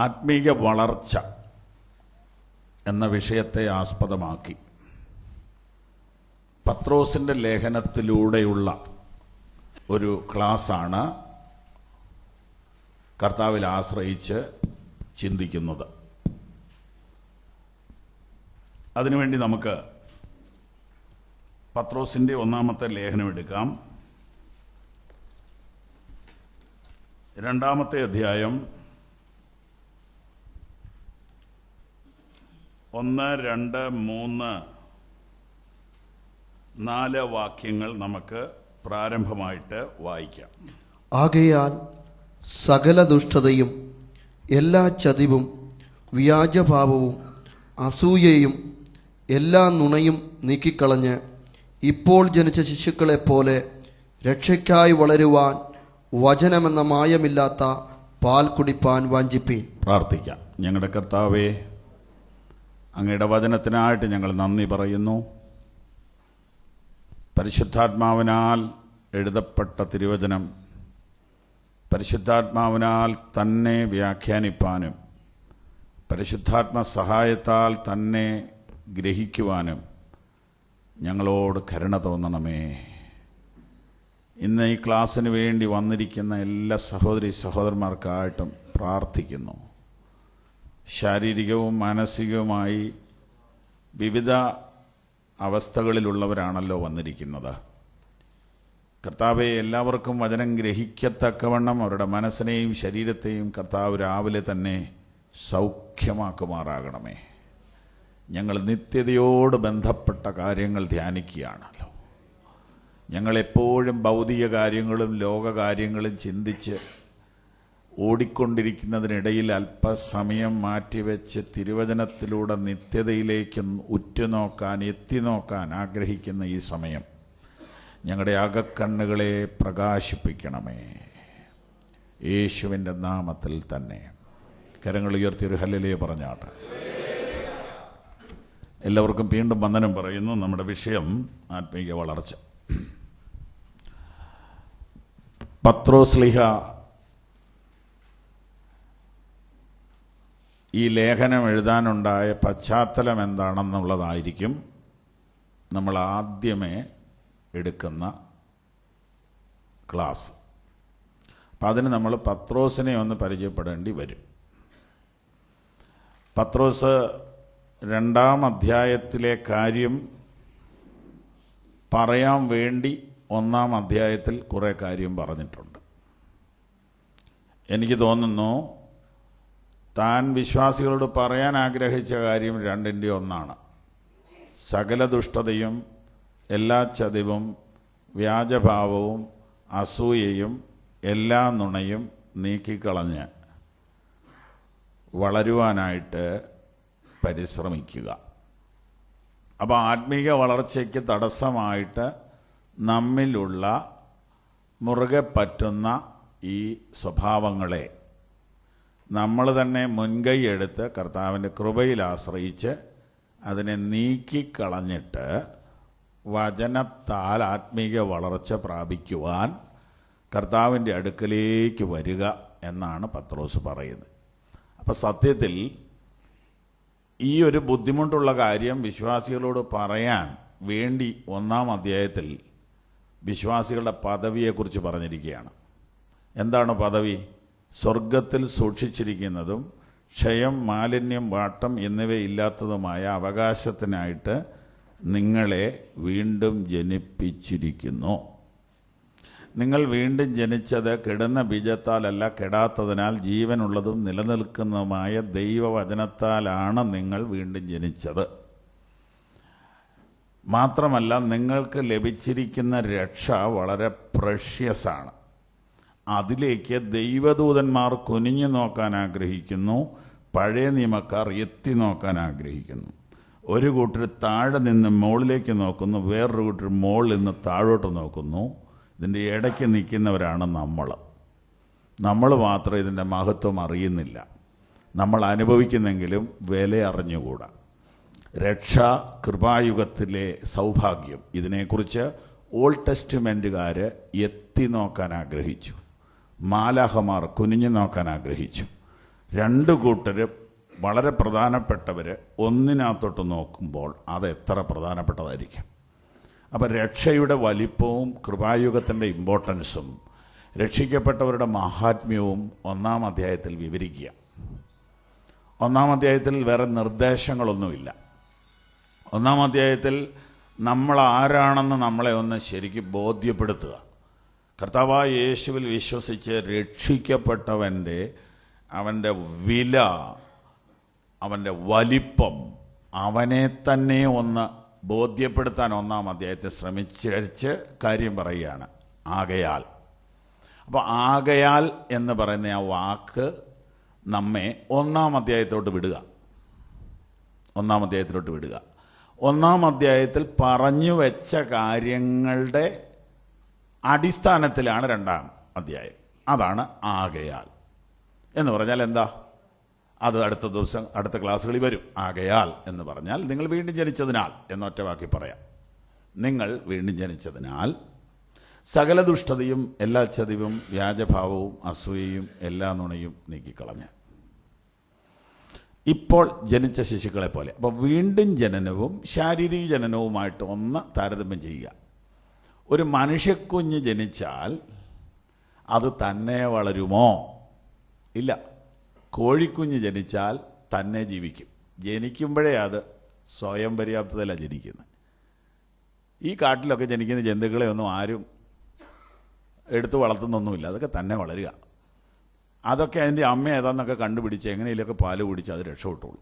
ആത്മീയ വളർച്ച എന്ന വിഷയത്തെ ആസ്പദമാക്കി പത്രോസിൻ്റെ ലേഖനത്തിലൂടെയുള്ള ഒരു ക്ലാസ്സാണ് കർത്താവിൽ ആശ്രയിച്ച് ചിന്തിക്കുന്നത്. അതിനുവേണ്ടി നമുക്ക് പത്രോസിൻ്റെ ഒന്നാമത്തെ ലേഖനം എടുക്കാം. 2-ാമത്തെ അധ്യായം 1, 2, 3, 4 വാക്യങ്ങൾ നമുക്ക് പ്രാരംഭമായിട്ട് വായിക്കാം. ആകയാൽ സകല ദുഷ്ടതയും എല്ലാ ചതിവും വ്യാജഭാവവും അസൂയയും എല്ലാ നുണയും നീക്കിക്കളഞ്ഞ് ഇപ്പോൾ ജനിച്ച ശിശുക്കളെപ്പോലെ രക്ഷയ്ക്കായി വളരുവാൻ വചനമെന്ന മായമില്ലാത്ത പാൽ കുടിപ്പാൻ വാഞ്ചിപ്പീൻ. പ്രാർത്ഥിക്കാം. ഞങ്ങളുടെ കർത്താവേ, അങ്ങയുടെ വചനത്തിനായിട്ട് ഞങ്ങൾ നന്ദി പറയുന്നു. പരിശുദ്ധാത്മാവിനാൽ എഴുതപ്പെട്ട തിരുവചനം പരിശുദ്ധാത്മാവിനാൽ തന്നെ വ്യാഖ്യാനിപ്പാനും പരിശുദ്ധാത്മ സഹായത്താൽ തന്നെ ഗ്രഹിക്കുവാനും ഞങ്ങളോട് കരുണ തോന്നണമേ. ഇന്ന് ഈ ക്ലാസ്സിന് വേണ്ടി വന്നിരിക്കുന്ന എല്ലാ സഹോദരി സഹോദരന്മാർക്കായിട്ടും പ്രാർത്ഥിക്കുന്നു. ശാരീരികവും മാനസികവുമായി വിവിധ അവസ്ഥകളിലുള്ളവരാണല്ലോ വന്നിരിക്കുന്നത്. കർത്താവെ, എല്ലാവർക്കും വചനം ഗ്രഹിക്കത്തക്കവണ്ണം അവരുടെ മനസ്സിനെയും ശരീരത്തെയും കർത്താവ് രാവിലെ തന്നെ സൗഖ്യമാക്കുമാറാകണമേ. ഞങ്ങൾ നിത്യതയോട് ബന്ധപ്പെട്ട കാര്യങ്ങൾ ധ്യാനിക്കുകയാണല്ലോ. ഞങ്ങളെപ്പോഴും ഭൗതിക കാര്യങ്ങളും ലോകകാര്യങ്ങളും ചിന്തിച്ച് ഓടിക്കൊണ്ടിരിക്കുന്നതിനിടയിൽ അല്പസമയം മാറ്റിവെച്ച് തിരുവചനത്തിലൂടെ നിത്യതയിലേക്ക് ഉറ്റുനോക്കാൻ എത്തിനോക്കാൻ ആഗ്രഹിക്കുന്ന ഈ സമയം ഞങ്ങളുടെ അകക്കണ്ണുകളെ പ്രകാശിപ്പിക്കണമേ. യേശുവിൻ്റെ നാമത്തിൽ തന്നെ കരങ്ങൾ ഉയർത്തി ഒരു ഹല്ലേലൂയ പറഞ്ഞാട്ടെ. എല്ലാവർക്കും വീണ്ടും വന്ദനം പറയുന്നു. നമ്മുടെ വിഷയം ആത്മീയ വളർച്ച. പത്രോസ്ലീഹ ഈ ലേഖനം എഴുതാനുണ്ടായ പശ്ചാത്തലം എന്താണെന്നുള്ളതായിരിക്കും നമ്മൾ ആദ്യമേ എടുക്കുന്ന ക്ലാസ്. അപ്പം അതിന് നമ്മൾ പത്രോസിനെ ഒന്ന് പരിചയപ്പെടേണ്ടി വരും. പത്രോസ് 2-ാം അധ്യായത്തിലെ കാര്യം പറയാൻ വേണ്ടി 1-ാം അധ്യായത്തിൽ കുറേ കാര്യം പറഞ്ഞിട്ടുണ്ട്. എനിക്ക് തോന്നുന്നു താൻ വിശ്വാസികളോട് പറയാൻ ആഗ്രഹിച്ച കാര്യം 2-ന്റെ 1 സകല ദുഷ്ടതയും എല്ലാ ചതിവും വ്യാജഭാവവും അസൂയയും എല്ലാ നുണയും നീക്കിക്കളഞ്ഞ് വളരുവാനായിട്ട് പരിശ്രമിക്കുക. അപ്പോൾ ആത്മീയ വളർച്ചയ്ക്ക് തടസ്സമായിട്ട് നമ്മിലുള്ള മുറുകെ പറ്റുന്ന ഈ സ്വഭാവങ്ങളെ നമ്മൾ തന്നെ മുൻകൈ എടുത്ത് കർത്താവിൻ്റെ കൃപയിൽ ആശ്രയിച്ച് അതിനെ നീക്കിക്കളഞ്ഞിട്ട് വചനത്താൽ ആത്മീയ വളർച്ച പ്രാപിക്കുവാൻ കർത്താവിൻ്റെ അടുക്കലേക്ക് വരിക എന്നാണ് പത്രോസ് പറയുന്നത്. അപ്പം സത്യത്തിൽ ഈ ഒരു ബുദ്ധിമുട്ടുള്ള കാര്യം വിശ്വാസികളോട് പറയാൻ വേണ്ടി 1-ാം അധ്യായത്തിൽ വിശ്വാസികളുടെ പദവിയെക്കുറിച്ച് പറഞ്ഞിരിക്കുകയാണ്. എന്താണ് പദവി? സ്വർഗത്തിൽ സൂക്ഷിച്ചിരിക്കുന്നതും ക്ഷയം, മാലിന്യം, വാട്ടം എന്നിവയില്ലാത്തതുമായ അവകാശത്തിനായിട്ട് നിങ്ങളെ വീണ്ടും ജനിപ്പിച്ചിരിക്കുന്നു. നിങ്ങൾ വീണ്ടും ജനിച്ചത് കെടുന്ന ബീജത്താലല്ല, കെടാത്തതിനാൽ ജീവനുള്ളതും നിലനിൽക്കുന്നതുമായ ദൈവവചനത്താലാണ് നിങ്ങൾ വീണ്ടും ജനിച്ചത്. മാത്രമല്ല, നിങ്ങൾക്ക് ലഭിച്ചിരിക്കുന്ന രക്ഷ വളരെ പ്രഷ്യസാണ്. അതിലേക്ക് ദൈവദൂതന്മാർ കുനിഞ്ഞു നോക്കാൻ ആഗ്രഹിക്കുന്നു, പഴയ നിയമക്കാർ എത്തി നോക്കാൻ ആഗ്രഹിക്കുന്നു. ഒരു കൂട്ടർ താഴെ നിന്ന് മുകളിലേക്ക് നോക്കുന്നു, വേറൊരു കൂട്ടർ മുകളിൽ നിന്ന് താഴോട്ട് നോക്കുന്നു. ഇതിൻ്റെ ഇടയ്ക്ക് നിൽക്കുന്നവരാണ് നമ്മൾ മാത്രം ഇതിൻ്റെ മഹത്വം അറിയുന്നില്ല. നമ്മൾ അനുഭവിക്കുന്നെങ്കിലും വില അറിഞ്ഞുകൂടാ. രക്ഷ, കൃപായുഗത്തിലെ സൗഭാഗ്യം, ഇതിനെക്കുറിച്ച് ഓൾഡ് ടെസ്റ്റ്മെൻറ്റുകാർ എത്തി നോക്കാൻ ആഗ്രഹിച്ചു. മാലാഖമാർ കുനിഞ്ഞു നോക്കാൻ ആഗ്രഹിച്ചു. രണ്ട് കൂട്ടരും വളരെ പ്രധാനപ്പെട്ടവർ ഒന്നിനകത്തോട്ട് നോക്കുമ്പോൾ അത് എത്ര പ്രധാനപ്പെട്ടതായിരിക്കും. അപ്പം രക്ഷയുടെ വലിപ്പവും കൃപായുഗത്തിൻ്റെ ഇമ്പോർട്ടൻസും രക്ഷിക്കപ്പെട്ടവരുടെ മഹാത്മ്യവും 1-ാം അധ്യായത്തിൽ വിവരിക്കുക. 1-ാം അധ്യായത്തിൽ വേറെ നിർദ്ദേശങ്ങളൊന്നുമില്ല. 1-ാം അധ്യായത്തിൽ നമ്മൾ ആരാണെന്ന് നമ്മളെ ഒന്ന് ശരിക്കും ബോധ്യപ്പെടുത്തുക. കർത്താവായ യേശുവിൽ വിശ്വസിച്ച് രക്ഷിക്കപ്പെട്ടവൻ്റെ അവൻ്റെ വില, അവൻ്റെ വലിപ്പം, അവനെ തന്നെ ഒന്ന് ബോധ്യപ്പെടുത്താൻ 1-ാം അധ്യായത്തിൽ ശ്രമിച്ച് കാര്യം പറയുകയാണ്. ആകയാൽ. അപ്പോൾ ആകയാൽ എന്ന് പറയുന്ന ആ വാക്ക് നമ്മെ 1-ാം അധ്യായത്തിലോട്ട് വിടുക. 1-ാം അധ്യായത്തിലോട്ട് വിടുക. 1-ാം അധ്യായത്തിൽ പറഞ്ഞു വെച്ച കാര്യങ്ങളുടെ അടിസ്ഥാനത്തിലാണ് 2-ാം അധ്യായം. അതാണ് ആകയാൽ എന്ന് പറഞ്ഞാൽ എന്താ? അത് അടുത്ത ദിവസം അടുത്ത ക്ലാസ്സുകളിൽ വരും. ആകയാൽ എന്ന് പറഞ്ഞാൽ നിങ്ങൾ വീണ്ടും ജനിച്ചതിനാൽ എന്നൊറ്റ വാക്കി പറയാം. നിങ്ങൾ വീണ്ടും ജനിച്ചതിനാൽ സകല ദുഷ്ടതയും എല്ലാ ചതിവും വ്യാജഭാവവും അസൂയയും എല്ലാ നുണയും നീക്കിക്കളഞ്ഞ് ഇപ്പോൾ ജനിച്ച ശിശുക്കളെ പോലെ. അപ്പോൾ വീണ്ടും ജനനവും ശാരീരിക ജനനവുമായിട്ട് ഒന്ന് താരതമ്യം ചെയ്യുക. ഒരു മനുഷ്യക്കുഞ്ഞ് ജനിച്ചാൽ അത് തന്നെ വളരുമോ? ഇല്ല. കോഴിക്കുഞ്ഞ് ജനിച്ചാൽ തന്നെ ജീവിക്കും. ജനിക്കുമ്പോഴേ അത് സ്വയം പര്യാപ്തതയിലാണ് ജനിക്കുന്നത്. ഈ കാട്ടിലൊക്കെ ജനിക്കുന്ന ജന്തുക്കളെ ഒന്നും ആരും എടുത്ത് വളർത്തുന്നൊന്നുമില്ല. അതൊക്കെ തന്നെ വളരുക. അതൊക്കെ അതിൻ്റെ അമ്മ ഏതാന്നൊക്കെ കണ്ടുപിടിച്ച് എങ്ങനെയൊക്കെ പാല് കുടിച്ച് അത് രക്ഷപ്പെട്ടോളൂ.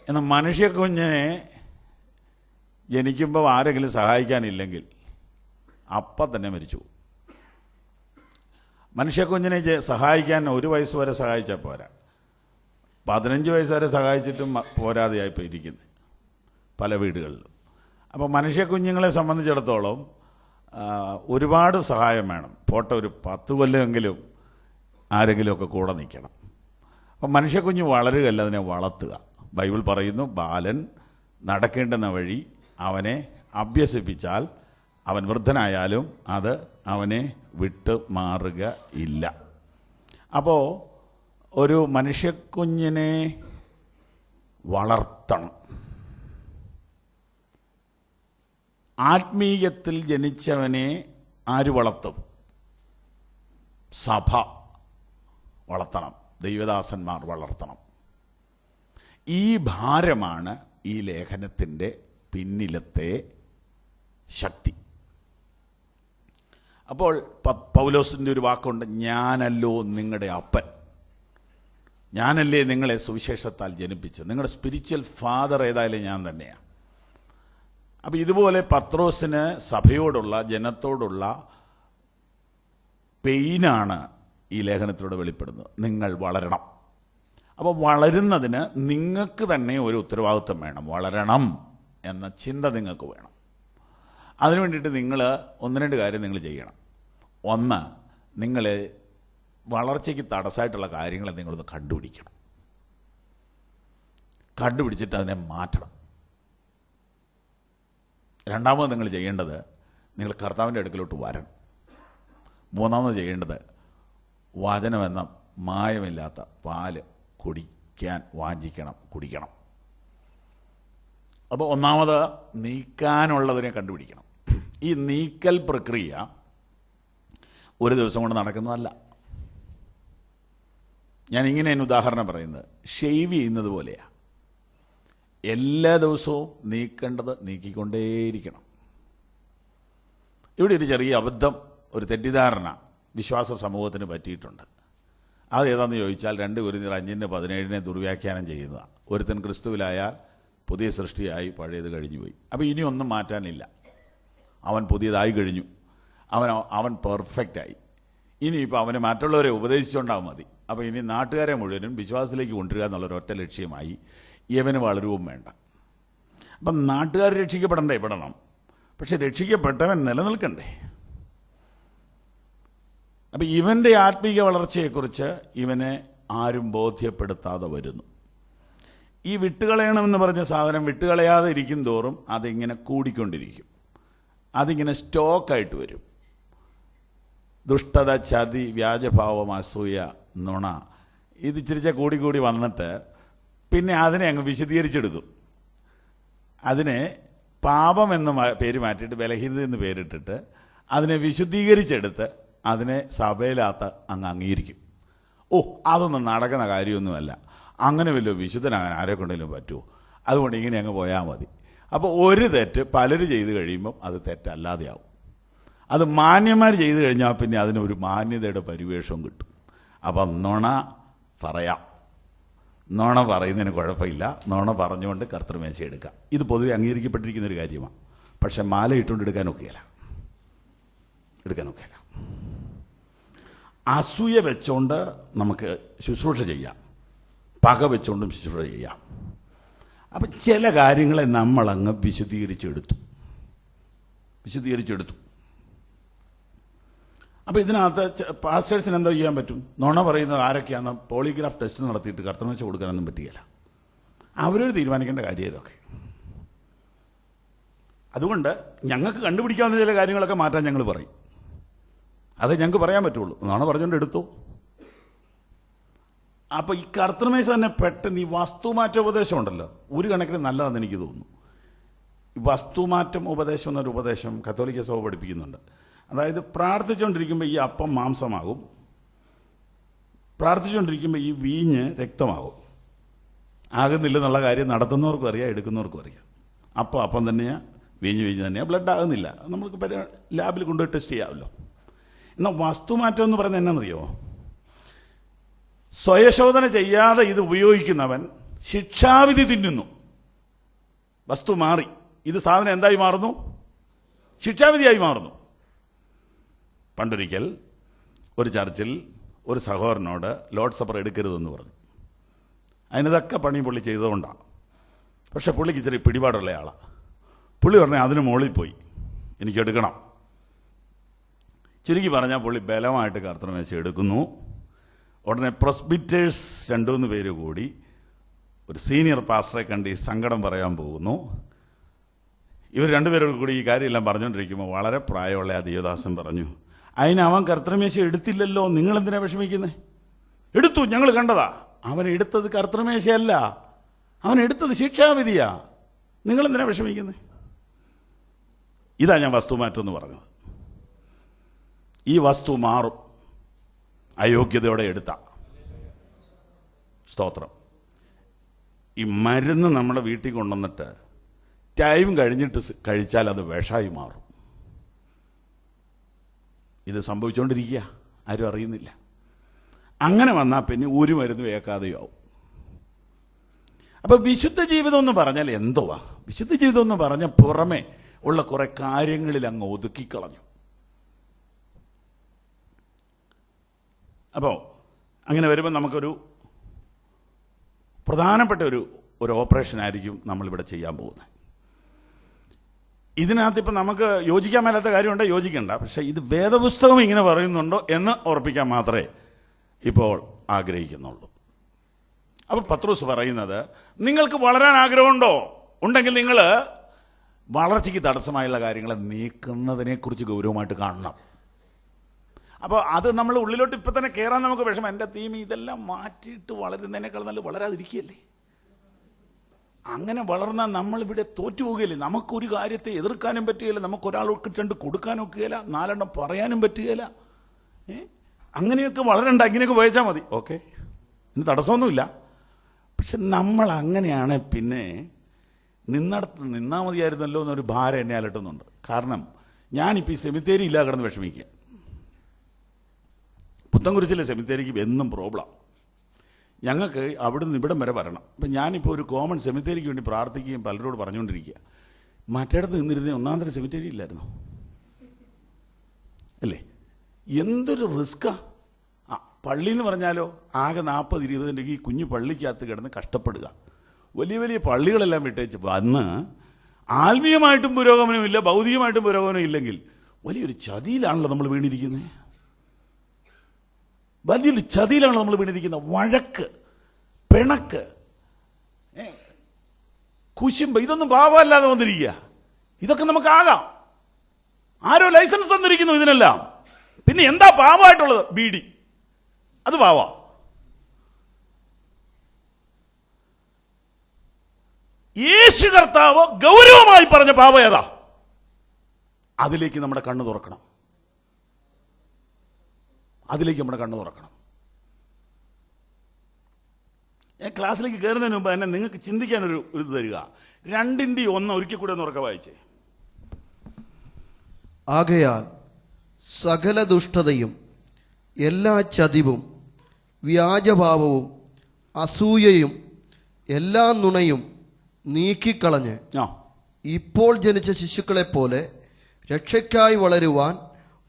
എന്നാൽ മനുഷ്യക്കുഞ്ഞിനെ ജനിക്കുമ്പോൾ ആരെങ്കിലും സഹായിക്കാനില്ലെങ്കിൽ അപ്പം തന്നെ മരിച്ചു. മനുഷ്യക്കുഞ്ഞിനെ സഹായിക്കാൻ 1 വയസ്സ് വരെ സഹായിച്ചാൽ പോരാ, 15 വയസ്സ് വരെ സഹായിച്ചിട്ടും പോരാതെയായിപ്പോൾ ഇരിക്കുന്നത് പല വീടുകളിലും. അപ്പോൾ മനുഷ്യക്കുഞ്ഞുങ്ങളെ സംബന്ധിച്ചിടത്തോളം ഒരുപാട് സഹായം വേണം. പോട്ടെ, ഒരു 10 കൊല്ലമെങ്കിലും ആരെങ്കിലുമൊക്കെ കൂടെ നിൽക്കണം. അപ്പം മനുഷ്യക്കുഞ്ഞ് വളരുകയല്ല, അതിനെ വളർത്തുക. ബൈബിൾ പറയുന്നു, ബാലൻ നടക്കേണ്ടുന്ന വഴി അവനെ അഭ്യസിപ്പിച്ചാൽ അവൻ വൃദ്ധനായാലും അത് അവനെ വിട്ട് മാറുക ഇല്ല. അപ്പോൾ ഒരു മനുഷ്യക്കുഞ്ഞിനെ വളർത്തണം. ആത്മീയത്തിൽ ജനിച്ചവനെ ആര് വളർത്തും? സഭ വളർത്തണം, ദൈവദാസന്മാർ വളർത്തണം. ഈ ഭാരമാണ് ഈ ലേഖനത്തിൻ്റെ പിന്നിലത്തെ ശക്തി. അപ്പോൾ പൗലോസിൻ്റെ ഒരു വാക്കുണ്ട്, ഞാനല്ലോ നിങ്ങളുടെ അപ്പൻ, ഞാനല്ലേ നിങ്ങളെ സുവിശേഷത്താൽ ജനിപ്പിച്ചത്. നിങ്ങളുടെ സ്പിരിച്വൽ ഫാദർ ഏതായാലും ഞാൻ തന്നെയാണ്. അപ്പം ഇതുപോലെ പത്രോസിന് സഭയോടുള്ള, ജനത്തോടുള്ള പെയിനാണ് ഈ ലേഖനത്തിലൂടെ വെളിപ്പെടുന്നത്. നിങ്ങൾ വളരണം. അപ്പോൾ വളരുന്നതിന് നിങ്ങൾക്ക് തന്നെ ഒരു ഉത്തരവാദിത്വം വേണം. വളരണം എന്ന ചിന്ത നിങ്ങൾക്ക് വേണം. അതിനു വേണ്ടിയിട്ട് നിങ്ങൾ 1-2 കാര്യം നിങ്ങൾ ചെയ്യണം. ഒന്ന്, നിങ്ങൾ വളർച്ചയ്ക്ക് തടസ്സമായിട്ടുള്ള കാര്യങ്ങളെ നിങ്ങളൊന്ന് കണ്ടുപിടിക്കണം. കണ്ടുപിടിച്ചിട്ട് അതിനെ മാറ്റണം. രണ്ടാമത് നിങ്ങൾ ചെയ്യേണ്ടത്, നിങ്ങൾ കർത്താവിൻ്റെ അടുക്കലോട്ട് വരണം. മൂന്നാമത് ചെയ്യേണ്ടത്, വചനമെന്ന മായമില്ലാത്ത പാല് കുടിക്കാൻ വാഞ്ചിക്കണം, കുടിക്കണം. അപ്പോൾ ഒന്നാമത് നീക്കാനുള്ളതിനെ കണ്ടുപിടിക്കണം. ഈ നീക്കൽ പ്രക്രിയ ഒരു ദിവസം കൊണ്ട് നടക്കുന്നതല്ല. ഞാനിങ്ങനെയാണ് ഉദാഹരണം പറയുന്നത്. ഷെയ്വ് ചെയ്യുന്നത് പോലെയാണ്. എല്ലാ ദിവസവും നീക്കേണ്ടത് നീക്കിക്കൊണ്ടേയിരിക്കണം. ഇവിടെ ഒരു ചെറിയ അബദ്ധം, ഒരു തെറ്റിദ്ധാരണ വിശ്വാസ സമൂഹത്തിന് പറ്റിയിട്ടുണ്ട്. അത് ഏതാണെന്ന് ചോദിച്ചാൽ 2 കൊരിന്ത്യർ 5:17 ദുർവ്യാഖ്യാനം ചെയ്യുന്നതാണ്. ഒരുത്തൻ ക്രിസ്തുവിലായാൽ പുതിയ സൃഷ്ടിയായി, പഴയത് കഴിഞ്ഞു പോയി. അപ്പോൾ ഇനി ഒന്നും മാറ്റാനില്ല. അവൻ പുതിയതായി കഴിഞ്ഞു, അവൻ പെർഫെക്റ്റായി. ഇനിയിപ്പോൾ അവന് മറ്റുള്ളവരെ ഉപദേശിച്ചുകൊണ്ടാവും മതി. അപ്പോൾ ഇനി നാട്ടുകാരെ മുഴുവനും വിശ്വാസത്തിലേക്ക് കൊണ്ടുവരിക എന്നുള്ളൊരൊറ്റ ലക്ഷ്യമായി ഇവന് വളരുവും വേണ്ട. അപ്പം നാട്ടുകാർ പെടണം. പക്ഷെ രക്ഷിക്കപ്പെട്ടവൻ നിലനിൽക്കണ്ടേ? അപ്പം ഇവൻ്റെ ആത്മീയ വളർച്ചയെക്കുറിച്ച് ഇവനെ ആരും ബോധ്യപ്പെടുത്താതെ വരുന്നു. ഈ വിട്ടുകളയണമെന്ന് പറഞ്ഞ സാധനം വിട്ടുകളയാതെ ഇരിക്കും തോറും അതിങ്ങനെ കൂടിക്കൊണ്ടിരിക്കും. അതിങ്ങനെ സ്റ്റോക്കായിട്ട് വരും. ദുഷ്ടത, ചതി, വ്യാജഭാവം, അസൂയ, നുണ, ഇത് ഇച്ചിരിച്ച കൂടി വന്നിട്ട് പിന്നെ അതിനെ അങ്ങ് വിശദീകരിച്ചെടുക്കും. അതിനെ പാപം എന്ന് പേര് മാറ്റിയിട്ട് ബലഹീനത എന്ന് പേരിട്ടിട്ട് അതിനെ വിശുദ്ധീകരിച്ചെടുത്ത് അതിനെ സഭയിലാത്ത അങ്ങ് അംഗീകരിക്കും. അതൊന്നും നടക്കുന്ന കാര്യമൊന്നുമല്ല, അങ്ങനെ വല്ല വിശുദ്ധനാകാൻ ആരെ കൊണ്ടെങ്കിലും പറ്റുമോ, അതുകൊണ്ട് ഇങ്ങനെ അങ്ങ് പോയാൽ മതി. അപ്പോൾ ഒരു തെറ്റ് പലരും ചെയ്ത് കഴിയുമ്പം അത് തെറ്റല്ലാതെയാവും. അത് മാന്യന്മാർ ചെയ്ത് കഴിഞ്ഞാൽ പിന്നെ അതിനൊരു മാന്യതയുടെ പരിവേഷവും കിട്ടും. അപ്പം നുണ പറയാം, നുണ പറയുന്നതിന് കുഴപ്പമില്ല, നുണ പറഞ്ഞുകൊണ്ട് കർത്തൃമേശ എടുക്കാം. ഇത് പൊതുവെ അംഗീകരിക്കപ്പെട്ടിരിക്കുന്നൊരു കാര്യമാണ്. പക്ഷെ മാല ഇട്ടുകൊണ്ട് എടുക്കാനൊക്കെയല്ല. അസൂയ വെച്ചുകൊണ്ട് നമുക്ക് ശുശ്രൂഷ ചെയ്യാം, പക വെച്ചുകൊണ്ടും ശുശ്രൂഷ ചെയ്യാം. അപ്പം ചില കാര്യങ്ങളെ നമ്മളങ്ങ് വിശദീകരിച്ചെടുത്തു. അപ്പോൾ ഇതിനകത്ത് പാസ്റ്റേഴ്സിന് എന്താ ചെയ്യാൻ പറ്റും? നുണ പറയുന്നത് ആരൊക്കെയാണെന്ന് പോളിഗ്രാഫ് ടെസ്റ്റ് നടത്തിയിട്ട് കർത്തൃമേശ കൊടുക്കാനൊന്നും പറ്റുകയില്ല. അവരൊരു തീരുമാനിക്കേണ്ട കാര്യം ഇതൊക്കെ. അതുകൊണ്ട് ഞങ്ങൾക്ക് കണ്ടുപിടിക്കാവുന്ന ചില കാര്യങ്ങളൊക്കെ മാറ്റാൻ ഞങ്ങൾ പറയും. അതേ ഞങ്ങൾക്ക് പറയാൻ പറ്റുള്ളൂ. നുണ പറഞ്ഞുകൊണ്ട് എടുത്തു. അപ്പോൾ ഈ കർത്തൃമേശ തന്നെ പെട്ടെന്ന് ഈ വസ്തുമാറ്റ ഉപദേശം ഉണ്ടല്ലോ, ഒരു കണക്കിന് നല്ലതാണെന്ന് എനിക്ക് തോന്നുന്നു. ഈ വസ്തുമാറ്റം ഉപദേശം എന്നൊരു ഉപദേശം കത്തോലിക്ക സഭ പഠിപ്പിക്കുന്നുണ്ട്. അതായത് പ്രാർത്ഥിച്ചുകൊണ്ടിരിക്കുമ്പോൾ ഈ അപ്പം മാംസമാകും, പ്രാർത്ഥിച്ചുകൊണ്ടിരിക്കുമ്പോൾ ഈ വീഞ്ഞ് രക്തമാകും. ആകുന്നില്ലെന്നുള്ള കാര്യം നടത്തുന്നവർക്കും അറിയാം, എടുക്കുന്നവർക്കും അറിയാം. അപ്പം തന്നെയാണ്, വീഞ്ഞ് തന്നെയാണ്, ബ്ലഡ് ആകുന്നില്ല. നമുക്ക് ലാബിൽ കൊണ്ടുപോയി ടെസ്റ്റ് ചെയ്യാമല്ലോ. എന്നാൽ വസ്തുമാറ്റം എന്ന് പറയുന്നത് എന്നാണെന്നറിയോ? സ്വയശോധന ചെയ്യാതെ ഇത് ഉപയോഗിക്കുന്നവൻ ശിക്ഷാവിധി തിന്നുന്നു. വസ്തു മാറി, ഇത് സാധനം എന്തായി മാറുന്നു? ശിക്ഷാവിധിയായി മാറുന്നു. പണ്ടൊരിക്കൽ ഒരു ചർച്ചിൽ ഒരു സഹോദരനോട് ലോർഡ് സപ്പർ എടുക്കരുതെന്ന് പറഞ്ഞു. അതിനതൊക്കെ പണി പുള്ളി ചെയ്തുകൊണ്ടാണ്. പക്ഷെ പുള്ളിക്ക് ഇച്ചിരി പിടിപാടുള്ള ആളാണ്. പുള്ളി പറഞ്ഞാൽ അതിന് മുകളിൽ പോയി എനിക്കെടുക്കണം. ചുരുക്കി പറഞ്ഞാൽ പുള്ളി ബലമായിട്ട് കർത്തൃമേശ എടുക്കുന്നു. ഉടനെ പ്രസ്ബിറ്റേഴ്സ് 2-3 പേര് കൂടി ഒരു സീനിയർ പാസ്റ്ററെ കണ്ട് ഈ സങ്കടം പറയാൻ പോകുന്നു. ഇവർ രണ്ടുപേരോട് കൂടി ഈ കാര്യമെല്ലാം പറഞ്ഞുകൊണ്ടിരിക്കുമ്പോൾ വളരെ പ്രായമുള്ള ആ ദേവദാസൻ പറഞ്ഞു, അതിന് അവൻ കർത്തൃമേശ എടുത്തില്ലല്ലോ, നിങ്ങളെന്തിനാ വിഷമിക്കുന്നത്? എടുത്തു, ഞങ്ങൾ കണ്ടതാ. അവൻ എടുത്തത് കർത്തൃമേശയല്ല, അവൻ എടുത്തത് ശിക്ഷാവിധിയാ, നിങ്ങളെന്തിനാ വിഷമിക്കുന്നത്? ഇതാ ഞാൻ വസ്തുമാറ്റം എന്ന് പറഞ്ഞത്. ഈ വസ്തു മാറും അയോഗ്യതയോടെ എടുത്ത. സ്തോത്രം. ഈ മരുന്ന് നമ്മുടെ വീട്ടിൽ കൊണ്ടുവന്നിട്ട് ടൈം കഴിഞ്ഞിട്ട് കഴിച്ചാൽ അത് വിഷമായി മാറും. ഇത് സംഭവിച്ചുകൊണ്ടിരിക്കുക, ആരും അറിയുന്നില്ല. അങ്ങനെ വന്നാൽ പിന്നെ ഒരു മരുന്ന് വേക്കാതെയാവും. അപ്പോൾ വിശുദ്ധ ജീവിതം എന്ന് പറഞ്ഞാൽ എന്തുവാ? വിശുദ്ധ ജീവിതം എന്ന് പറഞ്ഞാൽ പുറമെ ഉള്ള കുറെ കാര്യങ്ങളിൽ അങ്ങ് ഒതുക്കിക്കളഞ്ഞു. അപ്പോൾ അങ്ങനെ വരുമ്പോൾ നമുക്കൊരു പ്രധാനപ്പെട്ട ഒരു ഓപ്പറേഷൻ ആയിരിക്കും നമ്മളിവിടെ ചെയ്യാൻ പോകുന്നത്. ഇതിനകത്ത് ഇപ്പം നമുക്ക് യോജിക്കാൻ മേലാത്ത കാര്യമുണ്ടോ? യോജിക്കണ്ട. പക്ഷേ ഇത് വേദപുസ്തകം ഇങ്ങനെ പറയുന്നുണ്ടോ എന്ന് ഉറപ്പിക്കാൻ മാത്രമേ ഇപ്പോൾ ആഗ്രഹിക്കുന്നുള്ളൂ. അപ്പോൾ പത്രോസ് പറയുന്നത്, നിങ്ങൾക്ക് വളരാൻ ആഗ്രഹമുണ്ടോ? ഉണ്ടെങ്കിൽ നിങ്ങൾ വളർച്ചയ്ക്ക് തടസ്സമായുള്ള കാര്യങ്ങളെ നീക്കുന്നതിനെക്കുറിച്ച് ഗൗരവമായിട്ട് കാണണം. അപ്പോൾ അത് നമ്മൾ ഉള്ളിലോട്ട് ഇപ്പം തന്നെ കയറാൻ നമുക്ക് വിഷമം. എൻ്റെ തീം ഇതെല്ലാം മാറ്റിയിട്ട് വളരുന്നതിനേക്കാൾ നല്ല വളരാതിരിക്കുകയല്ലേ. അങ്ങനെ വളർന്നാൽ നമ്മളിവിടെ തോറ്റുപോകുകയല്ലേ. നമുക്കൊരു കാര്യത്തെ എതിർക്കാനും പറ്റുകയില്ല, നമുക്കൊരാൾക്ക് 2 കൊടുക്കാനും ഒക്കുകയില്ല, 4 പറയാനും പറ്റുകയില്ല. അങ്ങനെയൊക്കെ വളരണ്ട, ഇങ്ങനെയൊക്കെ ഉപയോഗിച്ചാൽ മതി, ഓക്കെ, ഇന്ന് തടസ്സമൊന്നുമില്ല. പക്ഷെ നമ്മൾ അങ്ങനെയാണ് പിന്നെ നിന്നിടത്ത് നിന്നാൽ മതിയായിരുന്നല്ലോ എന്നൊരു ഭാരം എന്നെ അലട്ടുന്നുണ്ട്. കാരണം ഞാനിപ്പോൾ ഈ സെമിത്തേരി ഇല്ലാതെ കിടന്ന് വിഷമിക്കുക. പുത്തൻകുരിശിലെ സെമിത്തേരിക്ക് എന്നും പ്രോബ്ലം. ഞങ്ങൾക്ക് അവിടെ നിന്ന് ഇവിടം വരെ വരണം. അപ്പം ഞാനിപ്പോൾ ഒരു കോമൺ സെമിത്തേരിക്ക് വേണ്ടി പ്രാർത്ഥിക്കുകയും പലരോട് പറഞ്ഞുകൊണ്ടിരിക്കുക. മറ്റേടത്ത് നിന്നിരുന്നേ 1-ാം തരം സെമിത്തേരി ഇല്ലായിരുന്നു അല്ലേ? എന്തൊരു റിസ്ക്കാ. പള്ളി എന്ന് പറഞ്ഞാലോ ആകെ 40-20 ഈ കുഞ്ഞു പള്ളിക്കകത്ത് കിടന്ന് കഷ്ടപ്പെടുക. വലിയ വലിയ പള്ളികളെല്ലാം വിട്ടേച്ച് അന്ന് ആത്മീയമായിട്ടും പുരോഗമനമില്ല, ഭൗതികമായിട്ടും പുരോഗമനം ഇല്ലെങ്കിൽ വലിയൊരു ചതിയിലാണല്ലോ നമ്മൾ വീണിരിക്കുന്നത്. വലിയൊരു ചതിയിലാണ് നമ്മൾ വീണിരിക്കുന്നത്. വഴക്ക്, പിണക്ക്, കുശുമ്പ്, ഇതൊന്നും പാപമല്ലാതെ വന്നിരിക്കുക. ഇതൊക്കെ നമുക്കാകാം. ആരോ ലൈസൻസ് തന്നിരിക്കുന്നു ഇതിനെല്ലാം. പിന്നെ എന്താ പാപമായിട്ടുള്ളത്? ബീഡി, അത് പാവാ. യേശു കർത്താവ് ഗൗരവമായി പറഞ്ഞ പാപം ഏതാ? അതിലേക്ക് നമ്മുടെ കണ്ണ് തുറക്കണം. അതിലേക്ക് നമ്മുടെ കണ്ണ് തുറക്കണം. ഞാൻ ക്ലാസ്സിലേക്ക് കയറുന്നതിന് മുമ്പ് തന്നെ നിങ്ങൾക്ക് ചിന്തിക്കാനൊരു ഇത് തരിക. 2:1 ഒരിക്കൽ കൂടെ ഒന്ന് ഉറക്കെ വായിച്ചേ. ആകയാൽ സകല ദുഷ്ടതയും എല്ലാ ചതിവും വ്യാജഭാവവും അസൂയയും എല്ലാ നുണയും നീക്കിക്കളഞ്ഞ് ഇപ്പോൾ ജനിച്ച ശിശുക്കളെപ്പോലെ രക്ഷയ്ക്കായി വളരുവാൻ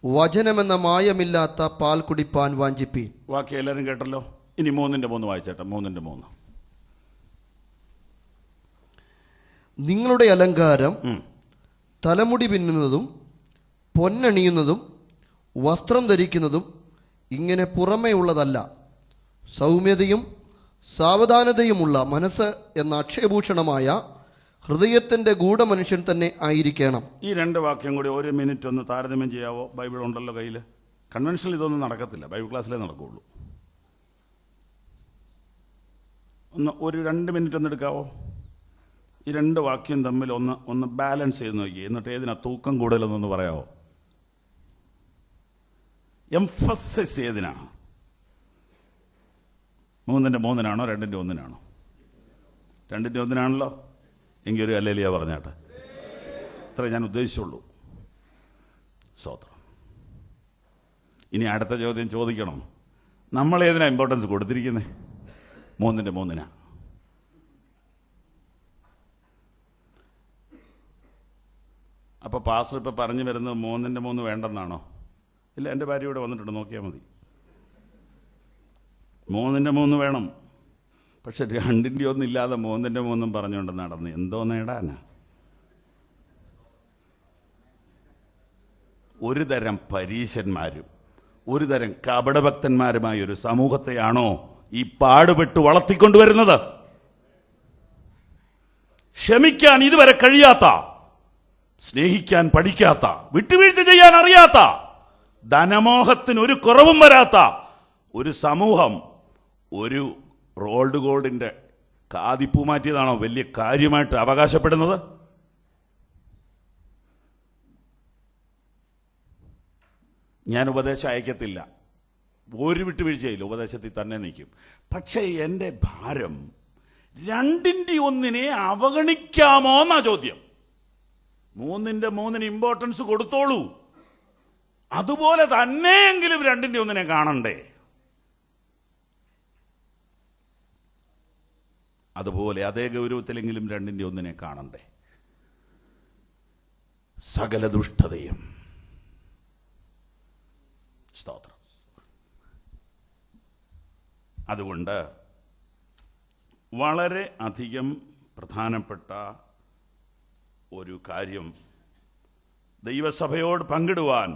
വചനമെന്ന മായമില്ലാത്ത പാൽ കുടിപ്പാൻ വാഞ്ചിപ്പീൻ. വാക്യം എല്ലാവരും കേട്ടല്ലോ. ഇനി 3:3 വായിച്ചേട്ടെ. 3:3 നിങ്ങളുടെ അലങ്കാരം തലമുടി പിന്നുന്നതും പൊന്നണിയുന്നതും വസ്ത്രം ധരിക്കുന്നതും ഇങ്ങനെ പുറമേ ഉള്ളതല്ല, സൗമ്യതയും സാവധാനതയുമുള്ള മനസ്സ് എന്ന അക്ഷയഭൂഷണമായ ഹൃദയത്തിൻ്റെ ഗൂഢമനുഷ്യൻ തന്നെ ആയിരിക്കണം. ഈ 2 വാക്യം കൂടി 1 മിനിറ്റ് ഒന്ന് താരതമ്യം ചെയ്യാവോ? ബൈബിൾ ഉണ്ടല്ലോ കയ്യിൽ. കൺവെൻഷനിൽ ഇതൊന്നും നടക്കത്തില്ല, ബൈബിൾ ക്ലാസ്സിലേ നടക്കുകയുള്ളൂ. ഒരു 2 മിനിറ്റ് ഒന്ന് എടുക്കാവോ? ഈ 2 വാക്യം തമ്മിൽ ഒന്ന് ബാലൻസ് ചെയ്ത് നോക്കി. എന്നിട്ട് ഏതിനാ തൂക്കം കൂടുതലെന്നൊന്ന് പറയാവോ? എംഫസിസ് ഏതിനാ? 3:3 2:1? 2:1 എങ്കിൽ ഒരു ഹല്ലേലൂയ പറഞ്ഞാട്ടെ. അത്രേ ഞാൻ ഉദ്ദേശിച്ചുള്ളൂ. സ്തോത്രം. ഇനി അടുത്ത ചോദ്യം ചോദിക്കണം. നമ്മൾ ഏതിനാ ഇമ്പോർട്ടൻസ് കൊടുത്തിരിക്കുന്നത്? 3:3. അപ്പോൾ പാസ്റ്റർ ഇപ്പോൾ പറഞ്ഞു വരുന്നത് 3:3 വേണ്ടെന്നാണോ? ഇല്ല, എൻ്റെ ഭാര്യ ഇവിടെ വന്നിട്ടുണ്ട്, നോക്കിയാൽ മതി. 3:3 വേണം. പക്ഷെ 2:1 ഇല്ലാതെ 3:3 പറഞ്ഞുകൊണ്ട് നടന്ന് എന്തോ നേടാനാ? ഒരു തരം പരീശന്മാരും ഒരു തരം കപടഭക്തന്മാരുമായ ഒരു സമൂഹത്തെയാണോ ഈ പാടുപെട്ട് വളർത്തിക്കൊണ്ടുവരുന്നത്? ക്ഷമിക്കാൻ ഇതുവരെ കഴിയാത്ത, സ്നേഹിക്കാൻ പഠിക്കാത്ത, വിട്ടുവീഴ്ച ചെയ്യാൻ അറിയാത്ത, ധനമോഹത്തിന് ഒരു കുറവും വരാത്ത ഒരു സമൂഹം ഒരു റോൾഡ് ഗോൾഡിന്റെ കാതിപ്പൂ മാറ്റിയതാണോ വലിയ കാര്യമായിട്ട് അവകാശപ്പെടുന്നത്? ഞാൻ ഉപദേശം അയക്കത്തില്ല, ഒരു വിട്ടുവീഴ്ചയില്ല, ഉപദേശത്തിൽ തന്നെ നിൽക്കും. പക്ഷേ എൻ്റെ ഭാരം 2:1 അവഗണിക്കാമോ എന്നാ ചോദ്യം. 3:3 ഇമ്പോർട്ടൻസ് കൊടുത്തോളൂ. അതുപോലെ തന്നെയെങ്കിലും 2:1 കാണണ്ടേ? അതുപോലെ അതേ ഗൗരവത്തിലെങ്കിലും 2:1 കാണണ്ടേ? സകല ദുഷ്ടതയും. സ്തോത്രം. അതുകൊണ്ട് വളരെ അധികം പ്രധാനപ്പെട്ട ഒരു കാര്യം ദൈവസഭയോട് പങ്കിടുവാൻ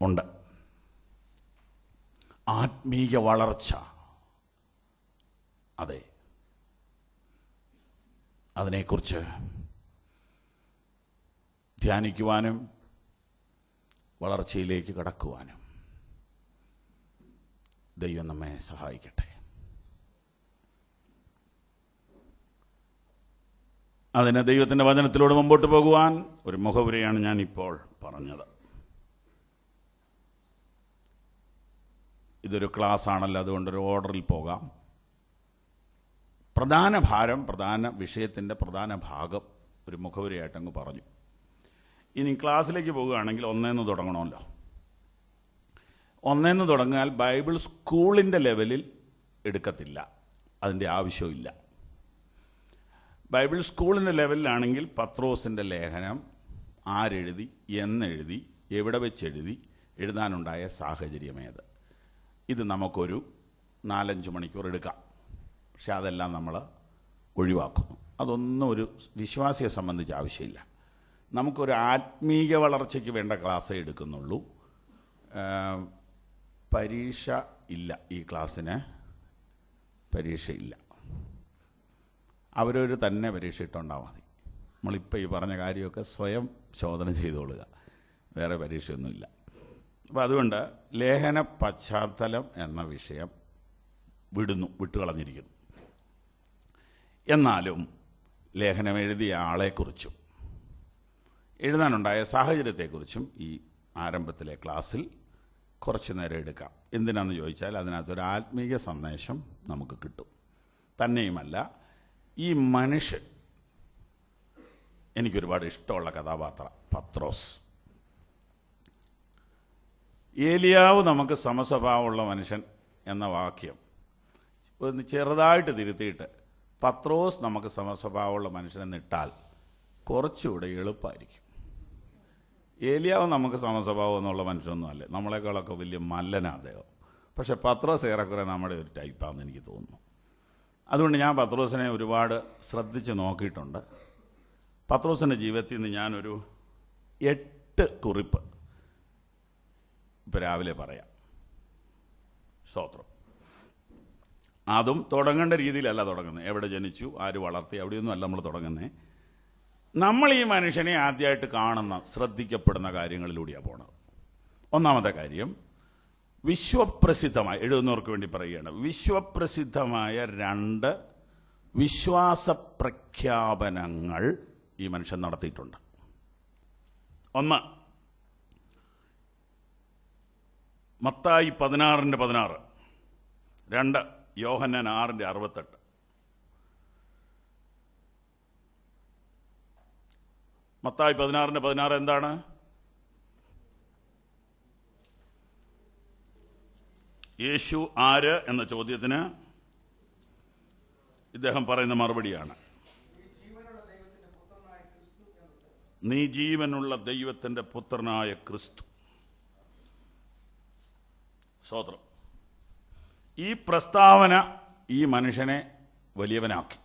ഉണ്ട്. ആത്മീയ വളർച്ച. അതെ, അതിനെക്കുറിച്ച് ധ്യാനിക്കുവാനും വളർച്ചയിലേക്ക് കടക്കുവാനും ദൈവം നമ്മെ സഹായിക്കട്ടെ. അതിന് ദൈവത്തിൻ്റെ വചനത്തിലൂടെ മുമ്പോട്ട് പോകുവാൻ ഒരു മുഖവുരയാണ് ഞാനിപ്പോൾ പറഞ്ഞത്. ഇതൊരു ക്ലാസ് ആണല്ലോ, അതുകൊണ്ടൊരു ഓർഡറിൽ പോകാം. പ്രധാന ഭാരം, പ്രധാന വിഷയത്തിൻ്റെ പ്രധാന ഭാഗം ഒരു മുഖവുരയായിട്ടങ്ങ് പറഞ്ഞു. ഇനി ക്ലാസ്സിലേക്ക് പോകുകയാണെങ്കിൽ 1 തുടങ്ങണമല്ലോ. 1 തുടങ്ങിയാൽ ബൈബിൾ സ്കൂളിൻ്റെ ലെവലിൽ എടുക്കത്തില്ല, അതിൻ്റെ ആവശ്യമില്ല. ബൈബിൾ സ്കൂളിൻ്റെ ലെവലിലാണെങ്കിൽ പത്രോസിൻ്റെ ലേഖനം ആരെഴുതി, എന്നെഴുതി, എവിടെ വെച്ചെഴുതി, എഴുതാനുണ്ടായ സാഹചര്യമേത്, ഇത് നമുക്കൊരു 4-5 മണിക്കൂർ എടുക്കാം. പക്ഷെ അതെല്ലാം നമ്മൾ ഒഴിവാക്കുന്നു. അതൊന്നും ഒരു വിശ്വാസിയെ സംബന്ധിച്ച് ആവശ്യമില്ല. നമുക്കൊരു ആത്മീയ വളർച്ചയ്ക്ക് വേണ്ട ക്ലാസ്സേ എടുക്കുന്നുള്ളൂ. പരീക്ഷ ഇല്ല, ഈ ക്ലാസ്സിന് പരീക്ഷയില്ല. അവരൊരു തന്നെ പരീക്ഷ ഇട്ടുണ്ടാൽ മതി. നമ്മളിപ്പോൾ ഈ പറഞ്ഞ കാര്യമൊക്കെ സ്വയം ശോധന ചെയ്തുകൊള്ളുക, വേറെ പരീക്ഷയൊന്നുമില്ല. അപ്പോൾ അതുകൊണ്ട് ലേഖന പശ്ചാത്തലം എന്ന വിഷയം വിട്ടുകളഞ്ഞിരിക്കുന്നു. എന്നാലും ലേഖനം എഴുതിയ ആളെക്കുറിച്ചും എഴുതാനുണ്ടായ സാഹചര്യത്തെക്കുറിച്ചും ഈ ആരംഭത്തിലെ ക്ലാസ്സിൽ കുറച്ച് നേരം എടുക്കാം. എന്തിനാണെന്ന് ചോദിച്ചാൽ അതിനകത്തൊരു ആത്മീയ സന്ദേശം നമുക്ക് കിട്ടും. തന്നെയുമല്ല, ഈ മനുഷ്യൻ എനിക്കൊരുപാട് ഇഷ്ടമുള്ള കഥാപാത്രം പത്രോസ്. ഏലിയാവ് നമുക്ക് സമസ്വഭാവമുള്ള മനുഷ്യൻ എന്ന വാക്യം ഒന്ന് ചെറുതായിട്ട് തിരുത്തിയിട്ട് പത്രോസ് നമുക്ക് സമസ്വഭാവമുള്ള മനുഷ്യനെന്നിട്ടാൽ കുറച്ചുകൂടെ എളുപ്പമായിരിക്കും. ഏലിയാവ് നമുക്ക് സമസ്വഭാവം എന്നുള്ള മനുഷ്യനൊന്നുമല്ലേ, നമ്മളെക്കാളൊക്കെ വലിയ മല്ലനാണ് അദ്ദേഹം. പക്ഷെ പത്രോസ് ഏറെക്കുറെ നമ്മുടെ ഒരു ടൈപ്പാണെന്ന് എനിക്ക് തോന്നുന്നു. അതുകൊണ്ട് ഞാൻ പത്രോസിനെ ഒരുപാട് ശ്രദ്ധിച്ച് നോക്കിയിട്ടുണ്ട്. പത്രോസിൻ്റെ ജീവിതത്തിൽ നിന്ന് ഞാനൊരു 8 കുറിപ്പ് ഇപ്പോൾ രാവിലെ പറയാം. സ്തോത്രം. അതും തുടങ്ങേണ്ട രീതിയിലല്ല തുടങ്ങുന്നത്. എവിടെ ജനിച്ചു, ആര് വളർത്തി, അവിടെയൊന്നും അല്ല നമ്മൾ തുടങ്ങുന്നത്. നമ്മൾ ഈ മനുഷ്യനെ ആദ്യമായിട്ട് കാണുന്ന, ശ്രദ്ധിക്കപ്പെടുന്ന കാര്യങ്ങളിലൂടെയാണ് പോണത്. ഒന്നാമത്തെ കാര്യം, വിശ്വപ്രസിദ്ധമായ, എഴുതുന്നവർക്ക് വേണ്ടി പറയുകയാണ്, വിശ്വപ്രസിദ്ധമായ 2 വിശ്വാസ പ്രഖ്യാപനങ്ങൾ ഈ മനുഷ്യൻ നടത്തിയിട്ടുണ്ട്. ഒന്ന്, മത്തായി 16:16, 2 യോഹന്നാൻ 6:68. മത്തായി 16:16 എന്താണ്? യേശു ആര് എന്ന ചോദ്യത്തിന് ഇദ്ദേഹം പറയുന്ന മറുപടിയാണ്, നീ ജീവനുള്ള ദൈവത്തിൻ്റെ പുത്രനായ ക്രിസ്തു. സ്തോത്രം. ഈ പ്രസ്താവന ഈ മനുഷ്യനെ വലിയവനാക്കി.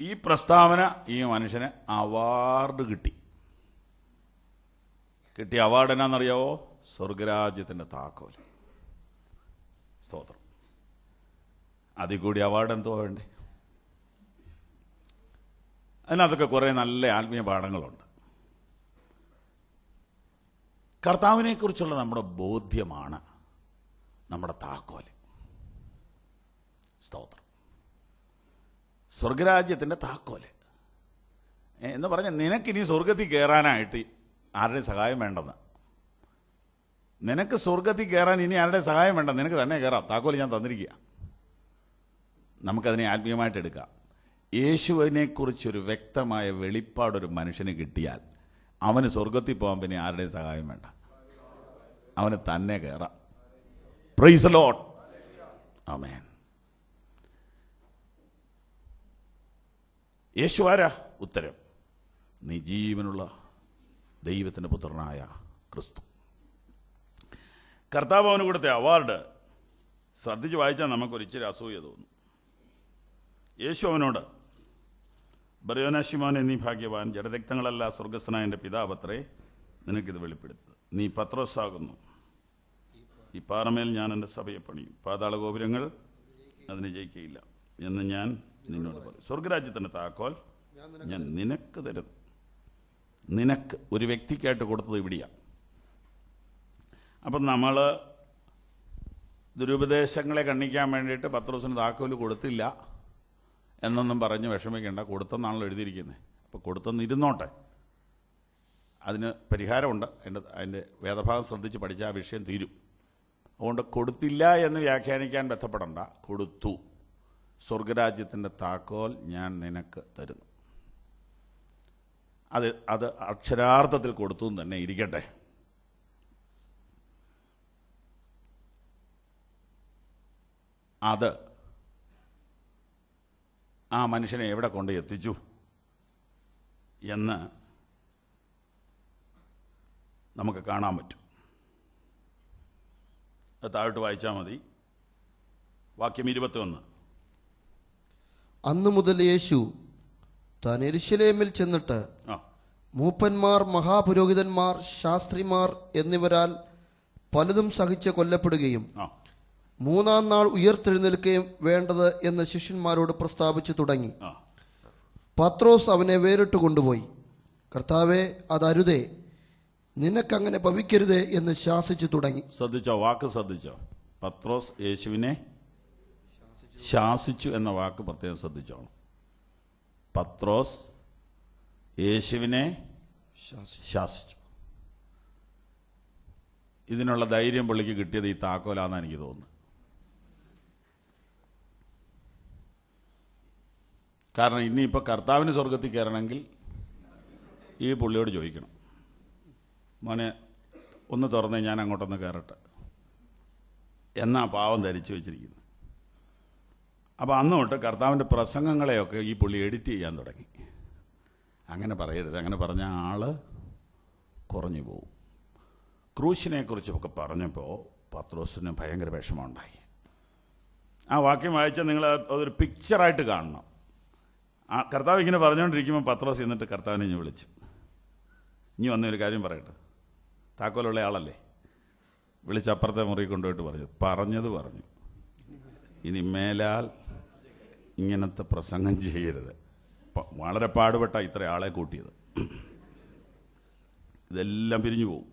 ഈ പ്രസ്താവന ഈ മനുഷ്യന് അവാർഡ് കിട്ടി. കിട്ടിയ അവാർഡ് എന്നാണെന്നറിയാവോ? സ്വർഗരാജ്യത്തിൻ്റെ താക്കോൽ. സ്തോത്രം. അതിൽ കൂടി അവാർഡ് എന്തോ വേണ്ടേ? അതിനകത്തൊക്കെ കുറേ നല്ല ആത്മീയ പാഠങ്ങളുണ്ട്. കർത്താവിനെക്കുറിച്ചുള്ള നമ്മുടെ ബോധ്യമാണ് നമ്മുടെ താക്കോല്. സ്തോത്രം. സ്വർഗരാജ്യത്തിൻ്റെ താക്കോല് എന്ന് പറഞ്ഞാൽ നിനക്കിനി സ്വർഗത്തിൽ കയറാനായിട്ട് ആരുടെയും സഹായം വേണ്ടെന്ന്. നിനക്ക് സ്വർഗത്തിൽ കയറാൻ ഇനി ആരുടെ സഹായം വേണ്ട, നിനക്ക് തന്നെ കയറാം. താക്കോൽ ഞാൻ തന്നിരിക്കുക. നമുക്കതിനെ ആത്മീയമായിട്ട് എടുക്കാം. യേശുവിനെക്കുറിച്ചൊരു വ്യക്തമായ വെളിപ്പാടൊരു മനുഷ്യന് കിട്ടിയാൽ അവന് സ്വർഗത്തിൽ പോകാൻ പിന്നെ ആരുടെയും സഹായം വേണ്ട, അവന് തന്നെ കയറാം. Praise the lord. ആമേൻ. യേശു ആരാ? ഉത്തരം, നീ ജീവനുള്ള ദൈവത്തിൻ്റെ പുത്രനായ ക്രിസ്തു. കർത്താവ് അവന് കൊടുത്ത അവാർഡ് ശ്രദ്ധിച്ച് വായിച്ചാൽ നമുക്കൊരിച്ചിരി അസൂയ തോന്നും. യേശു അവനോട്, ബർയോനാശിമോനെ നീ ഭാഗ്യവാൻ, ജഡരക്തങ്ങളല്ല സ്വർഗസ്ഥനായ എൻ്റെ പിതാവത്രേ നിനക്കിത് വെളിപ്പെടുത്തത്. നീ പത്രോസാകുന്നു, ഈ പാറമേൽ ഞാൻ എൻ്റെ സഭയെ പണിയും, പാതാള ഗോപുരങ്ങൾ അതിനെ ജയിക്കുകയില്ല എന്ന് ഞാൻ നിന്നോട് പറയും. സ്വർഗരാജ്യത്തിൻ്റെ താക്കോൽ ഞാൻ നിനക്ക് തരുന്നു. നിനക്ക്, ഒരു വ്യക്തിക്കായിട്ട് കൊടുത്തത് ഇവിടെയാണ്. അപ്പം നമ്മൾ ദുരുപദേശങ്ങളെ ഖണ്ഡിക്കാൻ വേണ്ടിയിട്ട് പത്രോസിന് താക്കോൽ കൊടുത്തില്ല എന്നൊന്നും പറഞ്ഞ് വിഷമിക്കേണ്ട. കൊടുത്തെന്നാണല്ലോ എഴുതിയിരിക്കുന്നത്. അപ്പോൾ കൊടുത്തെന്നിരുന്നോട്ടെ, അതിന് പരിഹാരമുണ്ട്. അതിൻ്റെ വേദഭാഗം ശ്രദ്ധിച്ച് പഠിച്ചാൽ ആ വിഷയം തീരും. അതുകൊണ്ട് കൊടുത്തില്ല എന്ന് വ്യാഖ്യാനിക്കാൻ ബന്ധപ്പെടണ്ട. കൊടുത്തു. സ്വർഗരാജ്യത്തിൻ്റെ താക്കോൽ ഞാൻ നിനക്ക് തരുന്നു. അത് അക്ഷരാർത്ഥത്തിൽ കൊടുത്തു എന്ന് തന്നെ ഇരിക്കട്ടെ. അത് ആ മനുഷ്യനെ എവിടെ കൊണ്ട് എത്തിച്ചു എന്ന് നമുക്ക് കാണാൻ പറ്റും. അത് താഴോട്ട് വായിച്ചാൽ മതി. വാക്യം 21. അന്നു മുതൽ യേശു താൻ യെരൂശലേമിൽ ചെന്നിട്ട് മൂപ്പന്മാർ, മഹാപുരോഹിതന്മാർ, ശാസ്ത്രിമാർ എന്നിവരാൽ പലതും സഹിച്ച് കൊല്ലപ്പെടുകയും 3-ാം നാൾ ഉയർത്തെഴുന്നേൽക്കുകയും വേണ്ടത് എന്ന് ശിഷ്യന്മാരോട് പ്രസ്താവിച്ചു തുടങ്ങി. പത്രോസ് അവനെ വേറിട്ട് കൊണ്ടുപോയി, കർത്താവേ, അതരുതേ, നിനക്കങ്ങനെ ഭവിക്കരുതേ എന്ന് ശാസിച്ചു തുടങ്ങി. ശ്രദ്ധിച്ചോ? വാക്ക് ശ്രദ്ധിച്ചോ? പത്രോസ് യേശുവിനെ ശാസിച്ചു എന്ന വാക്ക് പ്രത്യേകം ശ്രദ്ധിച്ചോണം. പത്രോസ് യേശുവിനെ ശാസിച്ചു. ഇതിനുള്ള ധൈര്യം പുള്ളിക്ക് കിട്ടിയത് ഈ താക്കോലാണെന്ന് എനിക്ക് തോന്നുന്നു. കാരണം ഇനിയിപ്പോൾ കർത്താവിന് സ്വർഗത്തിൽ കയറണമെങ്കിൽ ഈ പുള്ളിയോട് ചോദിക്കണം, മോനെ ഒന്ന് തുറന്നേ, ഞാൻ അങ്ങോട്ടൊന്ന് കയറട്ടെ എന്നാ പാവം ധരിച്ചു വെച്ചിരിക്കുന്നത്. അപ്പോൾ അന്ന് തൊട്ട് കർത്താവിൻ്റെ പ്രസംഗങ്ങളെയൊക്കെ ഈ പുള്ളി എഡിറ്റ് ചെയ്യാൻ തുടങ്ങി. അങ്ങനെ പറയരുത്, അങ്ങനെ പറഞ്ഞ ആൾ കുറഞ്ഞു പോവും. ക്രൂശിനെക്കുറിച്ചൊക്കെ പറഞ്ഞപ്പോൾ പത്രോസിന് ഭയങ്കര വിഷമമുണ്ടായി. ആ വാക്യം വായിച്ചാൽ നിങ്ങൾ അതൊരു പിക്ചറായിട്ട് കാണണം. ആ കർത്താവ് ഇങ്ങനെ പറഞ്ഞുകൊണ്ടിരിക്കുമ്പോൾ പത്രോസ് എന്നിട്ട് കർത്താവിനെ ഇനി വിളിച്ചു, ഇനി വന്നൊരു കാര്യം പറയട്ടെ, താക്കോലുള്ള ആളല്ലേ, വിളിച്ച് അപ്പുറത്തെ മുറി കൊണ്ടുപോയിട്ട് പറഞ്ഞത് പറഞ്ഞു, ഇനി മേലാൽ ഇങ്ങനത്തെ പ്രസംഗം ചെയ്യരുത്. വളരെ പാടുപെട്ട ഇത്ര ആളെ കൂട്ടിയത്, ഇതെല്ലാം പിരിഞ്ഞു പോകും.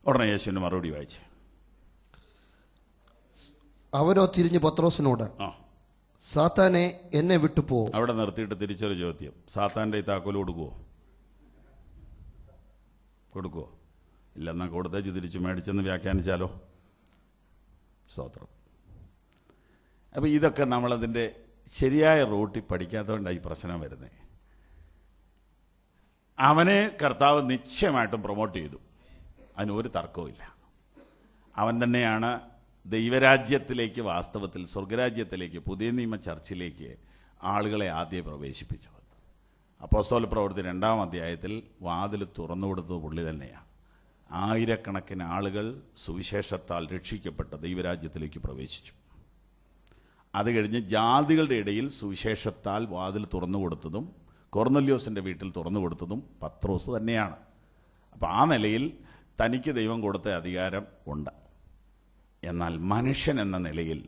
ഉടനെ യേശുവിൻ്റെ മറുപടി വായിച്ചേ. അവനോ തിരിഞ്ഞ് പത്രോസിനോട്, സാത്താനെ എന്നെ വിട്ടുപോ. അവിടെ നിർത്തിയിട്ട് തിരിച്ചൊരു ചോദ്യം, സാത്താൻ്റെ ഈ താക്കോൽ കൊടുക്കുവോ? ഇല്ലെന്നാൽ കൊടുത്തേച്ച് തിരിച്ച് മേടിച്ചെന്ന് വ്യാഖ്യാനിച്ചാലോ? സ്തോത്രം. അപ്പോൾ ഇതൊക്കെ നമ്മളതിൻ്റെ ശരിയായ റൂട്ടിൽ പഠിക്കാത്തതുകൊണ്ടാണ് ഈ പ്രശ്നം വരുന്നത്. അവനെ കർത്താവ് നിശ്ചയമായിട്ടും പ്രൊമോട്ട് ചെയ്തു, അതിനൊരു തർക്കവുമില്ല. അവൻ തന്നെയാണ് ദൈവരാജ്യത്തിലേക്ക്, വാസ്തവത്തിൽ സ്വർഗരാജ്യത്തിലേക്ക്, പുതിയ നിയമ ചർച്ചിലേക്ക് ആളുകളെ ആദ്യം പ്രവേശിപ്പിച്ചത്. അപ്പോസ്തല പ്രവൃത്തി 2-ാം അധ്യായത്തിൽ വാതിൽ തുറന്നു കൊടുത്തത് പുള്ളി തന്നെയാണ്. ആയിരക്കണക്കിന് ആളുകൾ സുവിശേഷത്താൽ രക്ഷിക്കപ്പെട്ട് ദൈവരാജ്യത്തിലേക്ക് പ്രവേശിച്ചു. അത് കഴിഞ്ഞ് ജാതികളുടെ ഇടയിൽ സുവിശേഷത്താൽ വാതിൽ തുറന്നു കൊടുത്തതും കൊർന്നല്യോസിൻ്റെ വീട്ടിൽ തുറന്നു കൊടുത്തതും പത്രോസ് തന്നെയാണ്. അപ്പോൾ ആ നിലയിൽ തനിക്ക് ദൈവം കൊടുത്ത അധികാരം ഉണ്ട്. എന്നാൽ മനുഷ്യൻ എന്ന നിലയിൽ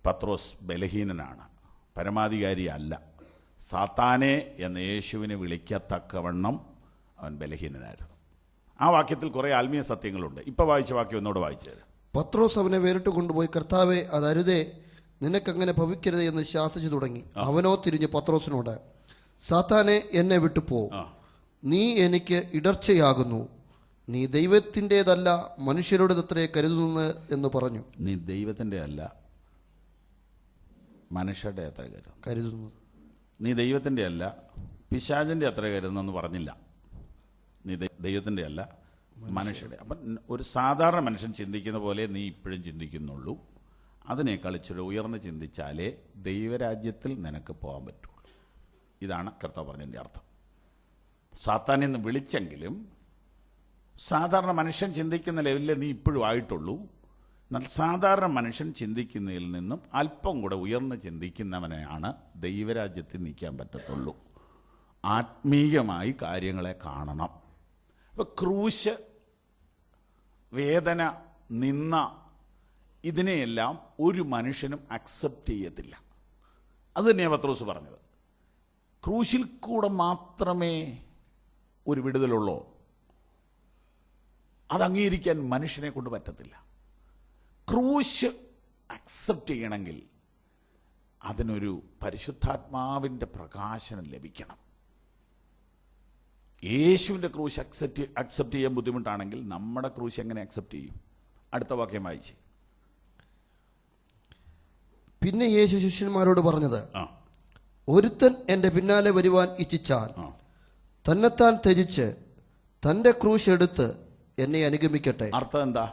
പത്രോസ് ബലഹീനനാണ്, പരമാധികാരി അല്ല. സാത്താനെ എന്ന യേശുവിനെ വിളിക്കത്തക്കവണ്ണം അവൻ ബലഹീനനായിരുന്നു. ആ വാക്യത്തിൽ കുറേ ആത്മീയ സത്യങ്ങളുണ്ട്. ഇപ്പം വായിച്ച വാക്യം ഒന്നുകൂടെ വായിച്ചത്. പത്രോസ് അവനെ വേറിട്ട് കൊണ്ടുപോയി, കർത്താവെ, അതരുതേ, നിനക്കങ്ങനെ ഭവിക്കരുത് എന്ന് ശാസിച്ചു തുടങ്ങി. അവനോ തിരിഞ്ഞ് പത്രോസിനോട്, സാത്താനെ എന്നെ വിട്ടുപോ, നീ എനിക്ക് ഇടർച്ചയാകുന്നു, നീ ദൈവത്തിൻ്റെതല്ല മനുഷ്യരുടേതത്രേ കരുതുന്നു എന്ന് പറഞ്ഞു. നീ ദൈവത്തിൻ്റെ അല്ല മനുഷ്യരുടെ അത്ര കരുതുന്നത്, നീ ദൈവത്തിൻ്റെ അല്ല പിശാചിൻ്റെ അത്ര കരുതുന്നെന്ന് പറഞ്ഞില്ല. നീ ദൈവത്തിൻ്റെ അല്ല മനുഷ്യരുടെ. അപ്പം ഒരു സാധാരണ മനുഷ്യൻ ചിന്തിക്കുന്ന പോലെ നീ ഇപ്പോഴും ചിന്തിക്കുന്നുള്ളൂ. അതിനേക്കാൾ ഇച്ചിരി ഉയർന്ന് ചിന്തിച്ചാലേ ദൈവരാജ്യത്തിൽ നിനക്ക് പോകാൻ പറ്റുള്ളൂ. ഇതാണ് കർത്താവ് പറഞ്ഞതിൻ്റെ അർത്ഥം. സാത്താനെ നിന്ന് വിളിച്ചെങ്കിലും സാധാരണ മനുഷ്യൻ ചിന്തിക്കുന്ന ലെവലിൽ നീ ഇപ്പോഴും ആയിട്ടുള്ളൂ. എന്നാൽ സാധാരണ മനുഷ്യൻ ചിന്തിക്കുന്നതിൽ നിന്നും അല്പം കൂടെ ഉയർന്ന് ചിന്തിക്കുന്നവനെയാണ് ദൈവരാജ്യത്തിൽ നിൽക്കാൻ പറ്റത്തുള്ളൂ. ആത്മീയമായി കാര്യങ്ങളെ കാണണം. ഇപ്പോൾ ക്രൂശ്, വേദന, നിന്ന, ഇതിനെയെല്ലാം ഒരു മനുഷ്യനും അക്സെപ്റ്റ് ചെയ്യത്തില്ല. അത് തന്നെയാണ് പത്രോസ് പറഞ്ഞത്. ക്രൂശിൽ കൂടെ മാത്രമേ ഒരു വിടുതലുള്ളൂ. അത് അംഗീകരിക്കാൻ മനുഷ്യനെ കൊണ്ട് പറ്റത്തില്ല. ക്രൂശ് അക്സെപ്റ്റ് ചെയ്യണമെങ്കിൽ അതിനൊരു പരിശുദ്ധാത്മാവിൻ്റെ പ്രകാശനം ലഭിക്കണം. യേശുവിൻ്റെ ക്രൂശ് അക്സെപ്റ്റ് ചെയ്യാൻ ബുദ്ധിമുട്ടാണെങ്കിൽ നമ്മുടെ ക്രൂശ് എങ്ങനെ അക്സെപ്റ്റ് ചെയ്യും? അടുത്ത വാക്യം വായിച്ച്. പിന്നെ യേശു ശിഷ്യന്മാരോട് പറഞ്ഞത്, ഒരുത്തൻ എൻ്റെ പിന്നാലെ വരുവാൻ ഇച്ഛിച്ചാൽ തന്നെത്താൻ ത്യജിച്ച് തൻ്റെ ക്രൂശ് എടുത്ത് എന്നെ അനുഗമിക്കട്ടെ. അർത്ഥം എന്താ?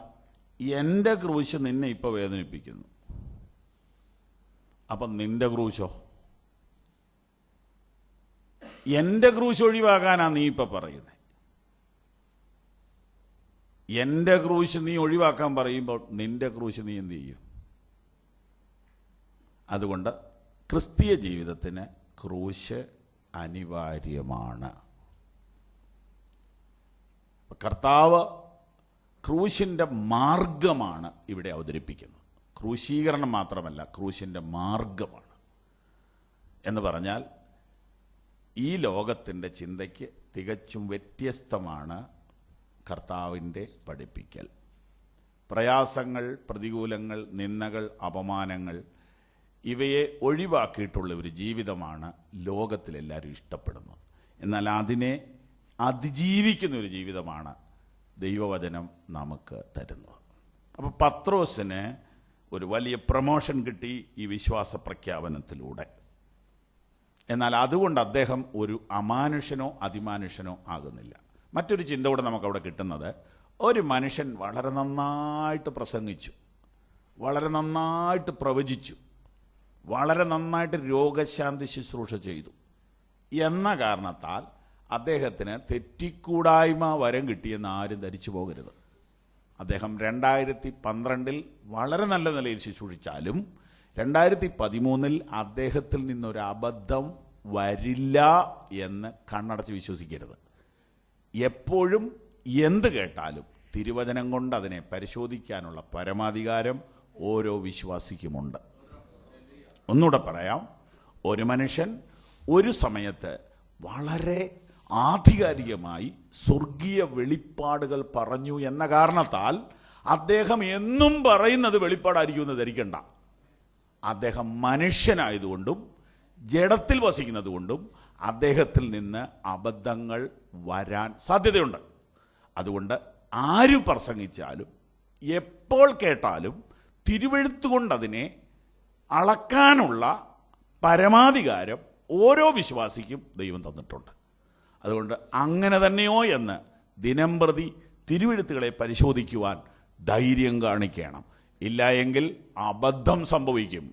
എൻ്റെ ക്രൂശ് നിന്നെ ഇപ്പോൾ വേദനിപ്പിക്കുന്നു, അപ്പം നിന്റെ ക്രൂശോ? എൻ്റെ ക്രൂശ് ഒഴിവാക്കാനാ നീ ഇപ്പം പറയുന്നത്. എൻ്റെ ക്രൂശ് നീ ഒഴിവാക്കാൻ പറയുമ്പോൾ നിന്റെ ക്രൂശ് നീ എന്ത് ചെയ്യും? അതുകൊണ്ട് ക്രിസ്തീയ ജീവിതത്തിന് ക്രൂശ് അനിവാര്യമാണ്. കർത്താവ് ക്രൂശിൻ്റെ മാർഗമാണ് ഇവിടെ അവതരിപ്പിക്കുന്നത്. ക്രൂശീകരണം മാത്രമല്ല, ക്രൂശിൻ്റെ മാർഗമാണ് എന്ന് പറഞ്ഞാൽ ഈ ലോകത്തിൻ്റെ ചിന്തയ്ക്ക് തികച്ചും വ്യത്യസ്തമാണ് കർത്താവിൻ്റെ പഠിപ്പിക്കൽ. പ്രയാസങ്ങൾ, പ്രതികൂലങ്ങൾ, നിന്ദകൾ, അപമാനങ്ങൾ ഇവയെ ഒഴിവാക്കിയിട്ടുള്ള ഒരു ജീവിതമാണ് ലോകത്തിലെല്ലാവരും ഇഷ്ടപ്പെടുന്നത്. എന്നാൽ അതിനെ അതിജീവിക്കുന്ന ഒരു ജീവിതമാണ് ദൈവവചനം നമുക്ക് തരുന്നത്. അപ്പോൾ പത്രോസിന് ഒരു വലിയ പ്രമോഷൻ കിട്ടി ഈ വിശ്വാസ പ്രഖ്യാപനത്തിലൂടെ. എന്നാൽ അതുകൊണ്ട് അദ്ദേഹം ഒരു അമാനുഷനോ അതിമാനുഷനോ ആകുന്നില്ല. മറ്റൊരു ചിന്ത കൂടെ നമുക്കവിടെ കിട്ടുന്നത്, ഒരു മനുഷ്യൻ വളരെ നന്നായിട്ട് പ്രസംഗിച്ചു, വളരെ നന്നായിട്ട് പ്രവചിച്ചു, വളരെ നന്നായിട്ട് രോഗശാന്തി ശുശ്രൂഷ ചെയ്തു എന്ന കാരണത്താൽ അദ്ദേഹത്തിന് തെറ്റിക്കൂടായ്മ വരം കിട്ടിയെന്ന് ആരും ധരിച്ചു പോകരുത്. അദ്ദേഹം 2012 വളരെ നല്ല നിലയിൽ ശുശ്രൂഷിച്ചാലും 2013 അദ്ദേഹത്തിൽ നിന്നൊരു അബദ്ധം വരില്ല എന്ന് കണ്ണടച്ച് വിശ്വസിക്കരുത്. എപ്പോഴും എന്ത് കേട്ടാലും തിരുവചനം കൊണ്ട് അതിനെ പരിശോധിക്കാനുള്ള പരമാധികാരം ഓരോ വിശ്വാസിക്കുമുണ്ട്. ഒന്നുകൂടെ പറയാം, ഒരു മനുഷ്യൻ ഒരു സമയത്ത് വളരെ ആധികാരികമായി സ്വർഗീയ വെളിപ്പാടുകൾ പറഞ്ഞു എന്ന കാരണത്താൽ അദ്ദേഹം എന്നും പറയുന്നത് വെളിപ്പാടായിരിക്കുമെന്ന് ധരിക്കണ്ട. അദ്ദേഹം മനുഷ്യനായതുകൊണ്ടും ജഡത്തിൽ വസിക്കുന്നത് കൊണ്ടും അദ്ദേഹത്തിൽ നിന്ന് അബദ്ധങ്ങൾ വരാൻ സാധ്യതയുണ്ട്. അതുകൊണ്ട് ആര് പ്രസംഗിച്ചാലും എപ്പോൾ കേട്ടാലും തിരുവെഴുത്തുകൊണ്ട് അതിനെ അളക്കാനുള്ള പരമാധികാരം ഓരോ വിശ്വാസിക്കും ദൈവം തന്നിട്ടുണ്ട്. അതുകൊണ്ട് അങ്ങനെ തന്നെയോ എന്ന് ദിനംപ്രതി തിരുവെഴുത്തുകളെ പരിശോധിക്കുവാൻ ധൈര്യം കാണിക്കണം. ഇല്ല എങ്കിൽ അബദ്ധം സംഭവിക്കും.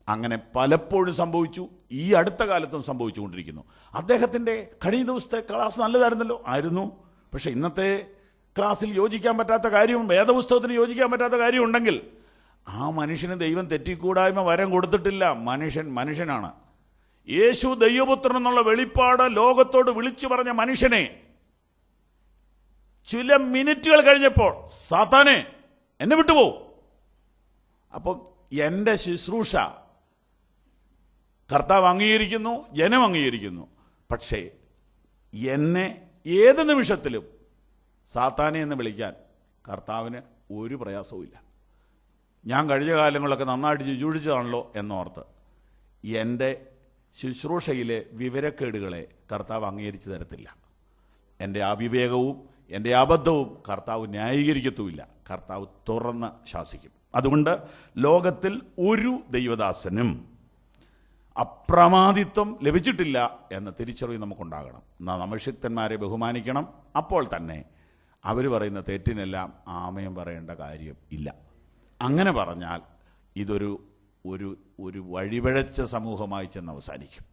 അങ്ങനെ പലപ്പോഴും സംഭവിച്ചു, ഈ അടുത്ത കാലത്തും സംഭവിച്ചുകൊണ്ടിരിക്കുന്നു. അദ്ദേഹത്തിൻ്റെ കഴിഞ്ഞ ദിവസത്തെ ക്ലാസ് നല്ലതായിരുന്നല്ലോ, ആയിരുന്നു. പക്ഷെ ഇന്നത്തെ ക്ലാസ്സിൽ യോജിക്കാൻ പറ്റാത്ത കാര്യവും വേദപുസ്തകത്തിന് യോജിക്കാൻ പറ്റാത്ത കാര്യം ഉണ്ടെങ്കിൽ ആ മനുഷ്യന് ദൈവം തെറ്റിക്കൂടായ്മ വരം കൊടുത്തിട്ടില്ല. മനുഷ്യനാണ്. യേശു ദൈവപുത്രൻ എന്നുള്ള വെളിപ്പാട് ലോകത്തോട് വിളിച്ചു പറഞ്ഞ മനുഷ്യനെ ചില മിനിറ്റുകൾ കഴിഞ്ഞപ്പോൾ സാത്താനെ എന്നെ വിട്ടുപോകും. അപ്പം എൻ്റെ ശുശ്രൂഷ കർത്താവ് അംഗീകരിക്കുന്നു, ജനം അംഗീകരിക്കുന്നു. പക്ഷേ എന്നെ ഏത് നിമിഷത്തിലും സാത്താനെ എന്ന് വിളിക്കാൻ കർത്താവിന് ഒരു പ്രയാസവും ഇല്ല. ഞാൻ കഴിഞ്ഞ കാലങ്ങളൊക്കെ നന്നായിട്ട് ശുശ്രൂഷിച്ചതാണല്ലോ എന്നോർത്ത് എൻ്റെ ശുശ്രൂഷയിലെ വിവരക്കേടുകളെ കർത്താവ് അംഗീകരിച്ചു തരത്തില്ല. എൻ്റെ അവിവേകവും എൻ്റെ അബദ്ധവും കർത്താവ് ന്യായീകരിക്കത്തുമില്ല. കർത്താവ് തുറന്ന് ശാസിക്കും. അതുകൊണ്ട് ലോകത്തിൽ ഒരു ദൈവദാസനും അപ്രമാദിത്വം ലഭിച്ചിട്ടില്ല എന്ന തിരിച്ചറിവ് നമുക്കുണ്ടാകണം. നമ്മൾ ശക്തന്മാരെ ബഹുമാനിക്കണം. അപ്പോൾ തന്നെ അവർ പറയുന്ന തെറ്റിനെല്ലാം ആമയം പറയേണ്ട കാര്യം ഇല്ല. അങ്ങനെ പറഞ്ഞാൽ ഇതൊരു ഒരു ഒരു വഴിപിഴച്ച സമൂഹമായി ചെന്ന് അവസാനിക്കും.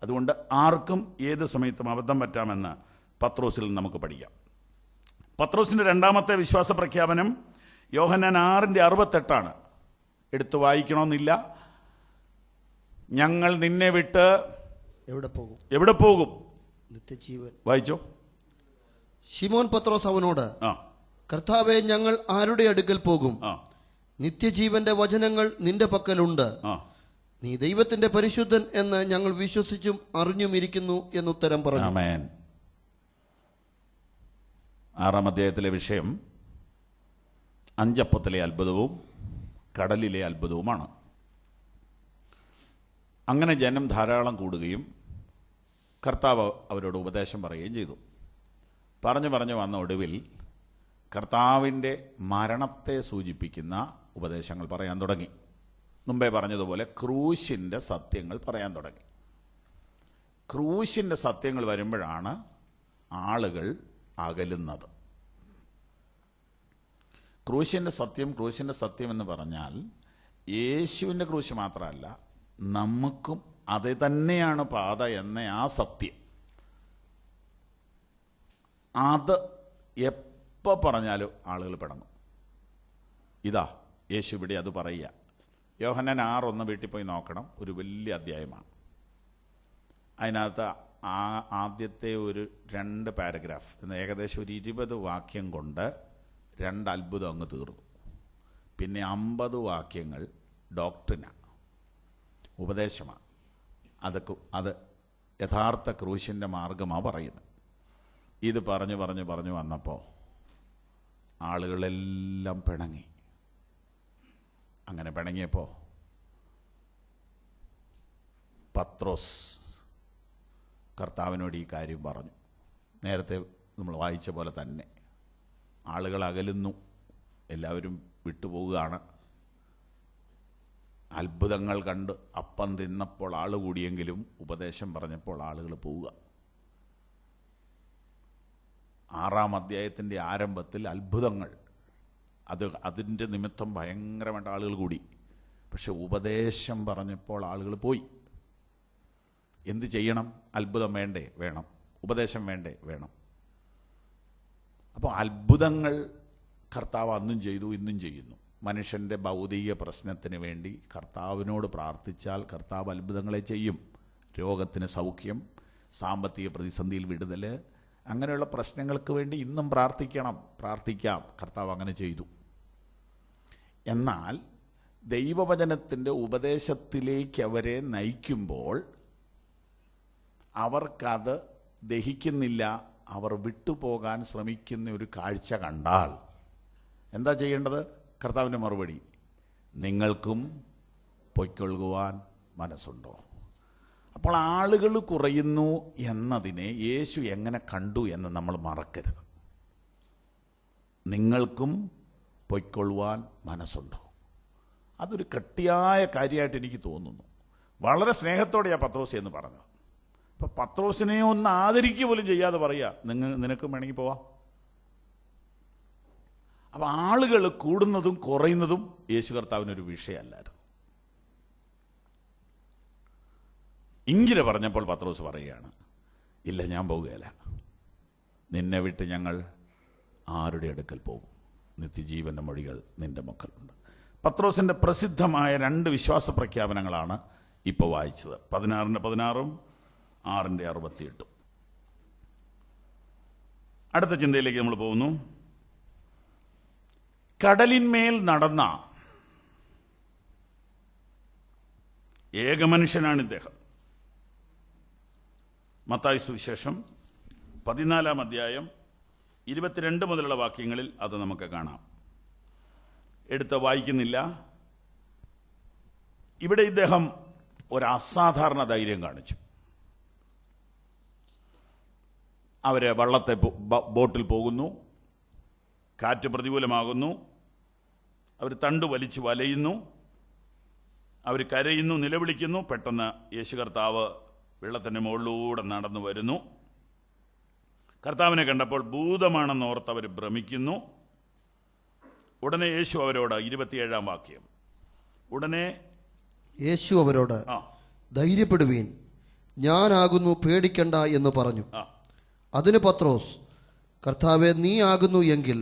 അതുകൊണ്ട് ആർക്കും ഏത് സമയത്തും അബദ്ധം പറ്റാമെന്ന് പത്രോസിൽ നമുക്ക് പഠിക്കാം. പത്രോസിൻ്റെ രണ്ടാമത്തെ വിശ്വാസ പ്രഖ്യാപനം യോഹന്നാൻ 6:68 എടുത്തു വായിക്കണമെന്നില്ല. ഞങ്ങൾ നിന്നെ വിട്ട് എവിടെ പോകും? നിത്യജീവൻ. വായിച്ചോ. ശിമോൻ പത്രോസ് അവനോട്, കർത്താവേ, ഞങ്ങൾ ആരുടെ അടുക്കൽ പോകും? നിത്യജീവന്റെ വചനങ്ങൾ നിന്റെ പക്കലുണ്ട്. നീ ദൈവത്തിന്റെ പരിശുദ്ധൻ എന്ന് ഞങ്ങൾ വിശ്വസിച്ചും അറിഞ്ഞും ഇരിക്കുന്നു എന്നുത്തരം പറഞ്ഞു. ആമേൻ. 6-ാം അധ്യായത്തിലെ വിഷയം അഞ്ചപ്പത്തിലെ അത്ഭുതവും കടലിലെ അത്ഭുതവുമാണ്. അങ്ങനെ ജനം ധാരാളം കൂടുകയും കർത്താവ് അവരോട് ഉപദേശം പറയുകയും ചെയ്തു. പറഞ്ഞു വന്ന ഒടുവിൽ കർത്താവിൻ്റെ മരണത്തെ സൂചിപ്പിക്കുന്ന ഉപദേശങ്ങൾ പറയാൻ തുടങ്ങി. മുമ്പേ പറഞ്ഞതുപോലെ ക്രൂശിൻ്റെ സത്യങ്ങൾ പറയാൻ തുടങ്ങി. ക്രൂശിൻ്റെ സത്യങ്ങൾ വരുമ്പോഴാണ് ആളുകൾ അകലുന്നത്. ക്രൂശിൻ്റെ സത്യം എന്ന് പറഞ്ഞാൽ യേശുവിൻ്റെ ക്രൂശ് മാത്രമല്ല, നമുക്കും അത് തന്നെയാണ് പാത എന്ന ആ സത്യം. അത് എപ്പോൾ പറഞ്ഞാലും ആളുകൾ പിടങ്ങും. ഇതാ യേശു ഇവിടെ അത് പറയുക. യോഹന്നാൻ 6:1 വീട്ടിൽ പോയി നോക്കണം. ഒരു വലിയ അധ്യായമാണ്. അതിനകത്ത് ആദ്യത്തെ ഒരു 2 പാരഗ്രാഫ് ഏകദേശം ഒരു 20 വാക്യം കൊണ്ട് 2 അത്ഭുതം അങ്ങ് തീർന്നു. പിന്നെ 50 വാക്യങ്ങൾ ഡോക്ട്രിനാണ്, ഉപദേശമാണ്. അത് യഥാർത്ഥ ക്രൂശിൻ്റെ മാർഗമാണ് പറയുന്നത്. ഇത് പറഞ്ഞു വന്നപ്പോൾ ആളുകളെല്ലാം പിണങ്ങി. അങ്ങനെ പിണങ്ങിയപ്പോൾ പത്രോസ് കർത്താവിനോട് ഈ കാര്യം പറഞ്ഞു. നേരത്തെ നമ്മൾ വായിച്ച പോലെ തന്നെ ആളുകൾ അകലുന്നു, എല്ലാവരും വിട്ടുപോവുകയാണ്. അത്ഭുതങ്ങൾ കണ്ട് അപ്പം തിന്നപ്പോൾ ആൾ കൂടിയെങ്കിലും ഉപദേശം പറഞ്ഞപ്പോൾ ആളുകൾ പോവുക. 6-ാം അധ്യായത്തിൻ്റെ ആരംഭത്തിൽ അത്ഭുതങ്ങൾ, അതിൻ്റെ നിമിത്തം ഭയങ്കരമായിട്ട് ആളുകൾ കൂടി. പക്ഷെ ഉപദേശം പറഞ്ഞപ്പോൾ ആളുകൾ പോയി. എന്ത് ചെയ്യണം? അത്ഭുതം വേണ്ടേ? വേണം. ഉപദേശം വേണ്ടേ? വേണം. അപ്പോൾ അത്ഭുതങ്ങൾ കർത്താവ് അന്നും ചെയ്തു, ഇന്നും ചെയ്യുന്നു. മനുഷ്യൻ്റെ ഭൗതിക പ്രശ്നത്തിന് വേണ്ടി കർത്താവിനോട് പ്രാർത്ഥിച്ചാൽ കർത്താവ് അത്ഭുതങ്ങളെ ചെയ്യും. രോഗത്തിന് സൗഖ്യം, സാമ്പത്തിക പ്രതിസന്ധിയിൽ വിടുതൽ, അങ്ങനെയുള്ള പ്രശ്നങ്ങൾക്ക് വേണ്ടി ഇന്നും പ്രാർത്ഥിക്കാം. കർത്താവ് അങ്ങനെ ചെയ്തു. എന്നാൽ ദൈവവചനത്തിൻ്റെ ഉപദേശത്തിലേക്ക് അവരെ നയിക്കുമ്പോൾ അവർക്കത് ദഹിക്കുന്നില്ല. അവർ വിട്ടുപോകാൻ ശ്രമിക്കുന്ന ഒരു കാഴ്ച കണ്ടാൽ എന്താ ചെയ്യേണ്ടത്? കർത്താവിൻ്റെ മറുപടി, നിങ്ങൾക്കും പൊയ്ക്കൊള്ളുവാൻ മനസ്സുണ്ടോ? അപ്പോൾ ആളുകൾ കുറയുന്നു എന്നതിനെ യേശു എങ്ങനെ കണ്ടു എന്ന് നമ്മൾ മറക്കരുത്. നിങ്ങൾക്കും പൊയ്ക്കൊള്ളുവാൻ മനസ്സുണ്ടോ? അതൊരു കട്ടിയായ കാര്യമായിട്ട് എനിക്ക് തോന്നുന്നു. വളരെ സ്നേഹത്തോടെയാണ് പത്രോസ് എന്ന് പറഞ്ഞത്. അപ്പം പത്രോസിനെ ഒന്ന് ആദരിക്കുക പോലും ചെയ്യാതെ പറയുക, നിനക്കും വേണമെങ്കിൽ പോവാം. അപ്പം ആളുകൾ കൂടുന്നതും കുറയുന്നതും യേശു കർത്താവിനൊരു വിഷയമല്ലായിരുന്നു. ഇങ്ങനെ പറഞ്ഞപ്പോൾ പത്രോസ് പറയുകയാണ്, ഇല്ല, ഞാൻ പോവുകയില്ല. നിന്നെ വിട്ട് ഞങ്ങൾ ആരുടെ അടുക്കൽ പോകും? നിത്യജീവൻ്റെ മൊഴികൾ നിന്റെ മക്കളുണ്ട്. പത്രോസിൻ്റെ പ്രസിദ്ധമായ 2 വിശ്വാസ പ്രഖ്യാപനങ്ങളാണ് ഇപ്പോൾ വായിച്ചത്. 16:16, 6:68. അടുത്ത ചിന്തയിലേക്ക് നമ്മൾ പോകുന്നു. കടലിന്മേൽ നടന്ന ഏകമനുഷ്യനാണ് ഇദ്ദേഹം. മത്തായി സുവിശേഷം 14-ാം അധ്യായം 22 മുതലുള്ള വാക്യങ്ങളിൽ അത് നമുക്ക് കാണാം. എടുത്ത് വായിക്കുന്നില്ല. ഇവിടെ ഇദ്ദേഹം ഒരു അസാധാരണ ധൈര്യം കാണിച്ചു. അവര് ബോട്ടിൽ പോകുന്നു, കാറ്റ് പ്രതികൂലമാകുന്നു, അവർ തണ്ട് വലിച്ചു വലയുന്നു, അവർ കരയുന്നു, നിലവിളിക്കുന്നു. പെട്ടെന്ന് യേശു കർത്താവ് വെള്ളത്തിൻ്റെ മുകളിലൂടെ നടന്നു വരുന്നു. കർത്താവിനെ കണ്ടപ്പോൾ ഭൂതമാണെന്ന് ഓർത്ത് അവർ ഭ്രമിക്കുന്നു. ഉടനെ യേശു അവരോട്, 27-ാം വാക്യം, ഉടനെ യേശു അവരോട്, ധൈര്യപ്പെടുവീൻ, ഞാനാകുന്നു, പേടിക്കണ്ട എന്ന് പറഞ്ഞു. അതിന് പത്രോസ്, കർത്താവേ, നീ ആകുന്നു എങ്കിൽ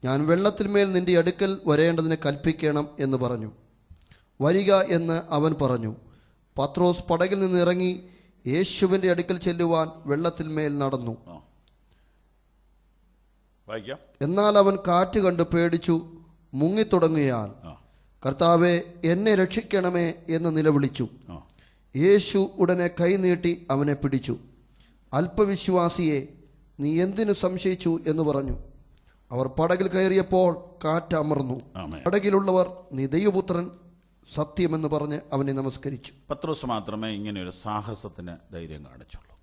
ഞാൻ വെള്ളത്തിന്മേൽ നിന്റെ അടുക്കൽ വരേണ്ടതിന് കൽപ്പിക്കണം എന്ന് പറഞ്ഞു. വരിക എന്ന് അവൻ പറഞ്ഞു. പത്രോസ് പടകിൽ നിന്ന് ഇറങ്ങി യേശുവിൻ്റെ അടുക്കൽ ചെല്ലുവാൻ വെള്ളത്തിന്മേൽ നടന്നു. എന്നാൽ അവൻ കാറ്റ് കണ്ട് പേടിച്ചു മുങ്ങിത്തുടങ്ങിയാൽ, കർത്താവേ, എന്നെ രക്ഷിക്കണമേ എന്ന് നിലവിളിച്ചു. യേശു ഉടനെ കൈ നീട്ടി അവനെ പിടിച്ചു. അല്പവിശ്വാസിയെ, നീ എന്തിനു സംശയിച്ചു എന്ന് പറഞ്ഞു. അവർ പടകിൽ കയറിയപ്പോൾ കാറ്റ് അമർന്നു. പടകിലുള്ളവർ, നീ ദൈവപുത്രൻ, സത്യമെന്ന് പറഞ്ഞ് അവനെ നമസ്കരിച്ചു. പത്രോസ് മാത്രമേ ഇങ്ങനെ ഒരു സാഹസത്തിന് ധൈര്യം കാണിച്ചുള്ളൂ.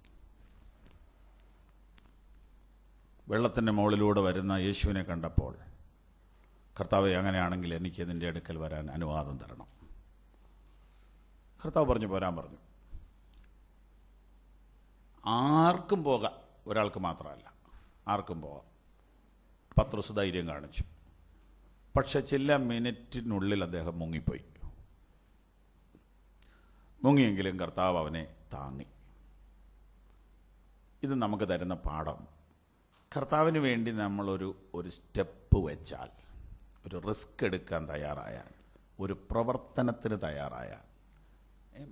വെള്ളത്തിൻ്റെ മുകളിലൂടെ വരുന്ന യേശുവിനെ കണ്ടപ്പോൾ, കർത്താവെ, അങ്ങനെയാണെങ്കിൽ എനിക്ക് നിൻ്റെ അടുക്കൽ വരാൻ അനുവാദം തരണം. കർത്താവ് പറഞ്ഞു, പോരാൻ പറഞ്ഞു. ആർക്കും പോകാം, ഒരാൾക്ക് മാത്രമല്ല, ആർക്കും പോകാം. പത്രോസ് ധൈര്യം കാണിച്ചു. പക്ഷെ ചില മിനിറ്റിനുള്ളിൽ അദ്ദേഹം മുങ്ങിപ്പോയി. മുങ്ങിയെങ്കിലും കർത്താവ് അവനെ താങ്ങി. ഇത് നമുക്ക് തരുന്ന പാഠം, കർത്താവിന് വേണ്ടി നമ്മളൊരു സ്റ്റെപ്പ് വെച്ചാൽ, ഒരു റിസ്ക് എടുക്കാൻ തയ്യാറായാൽ, ഒരു പ്രവർത്തനത്തിന് തയ്യാറായാൽ,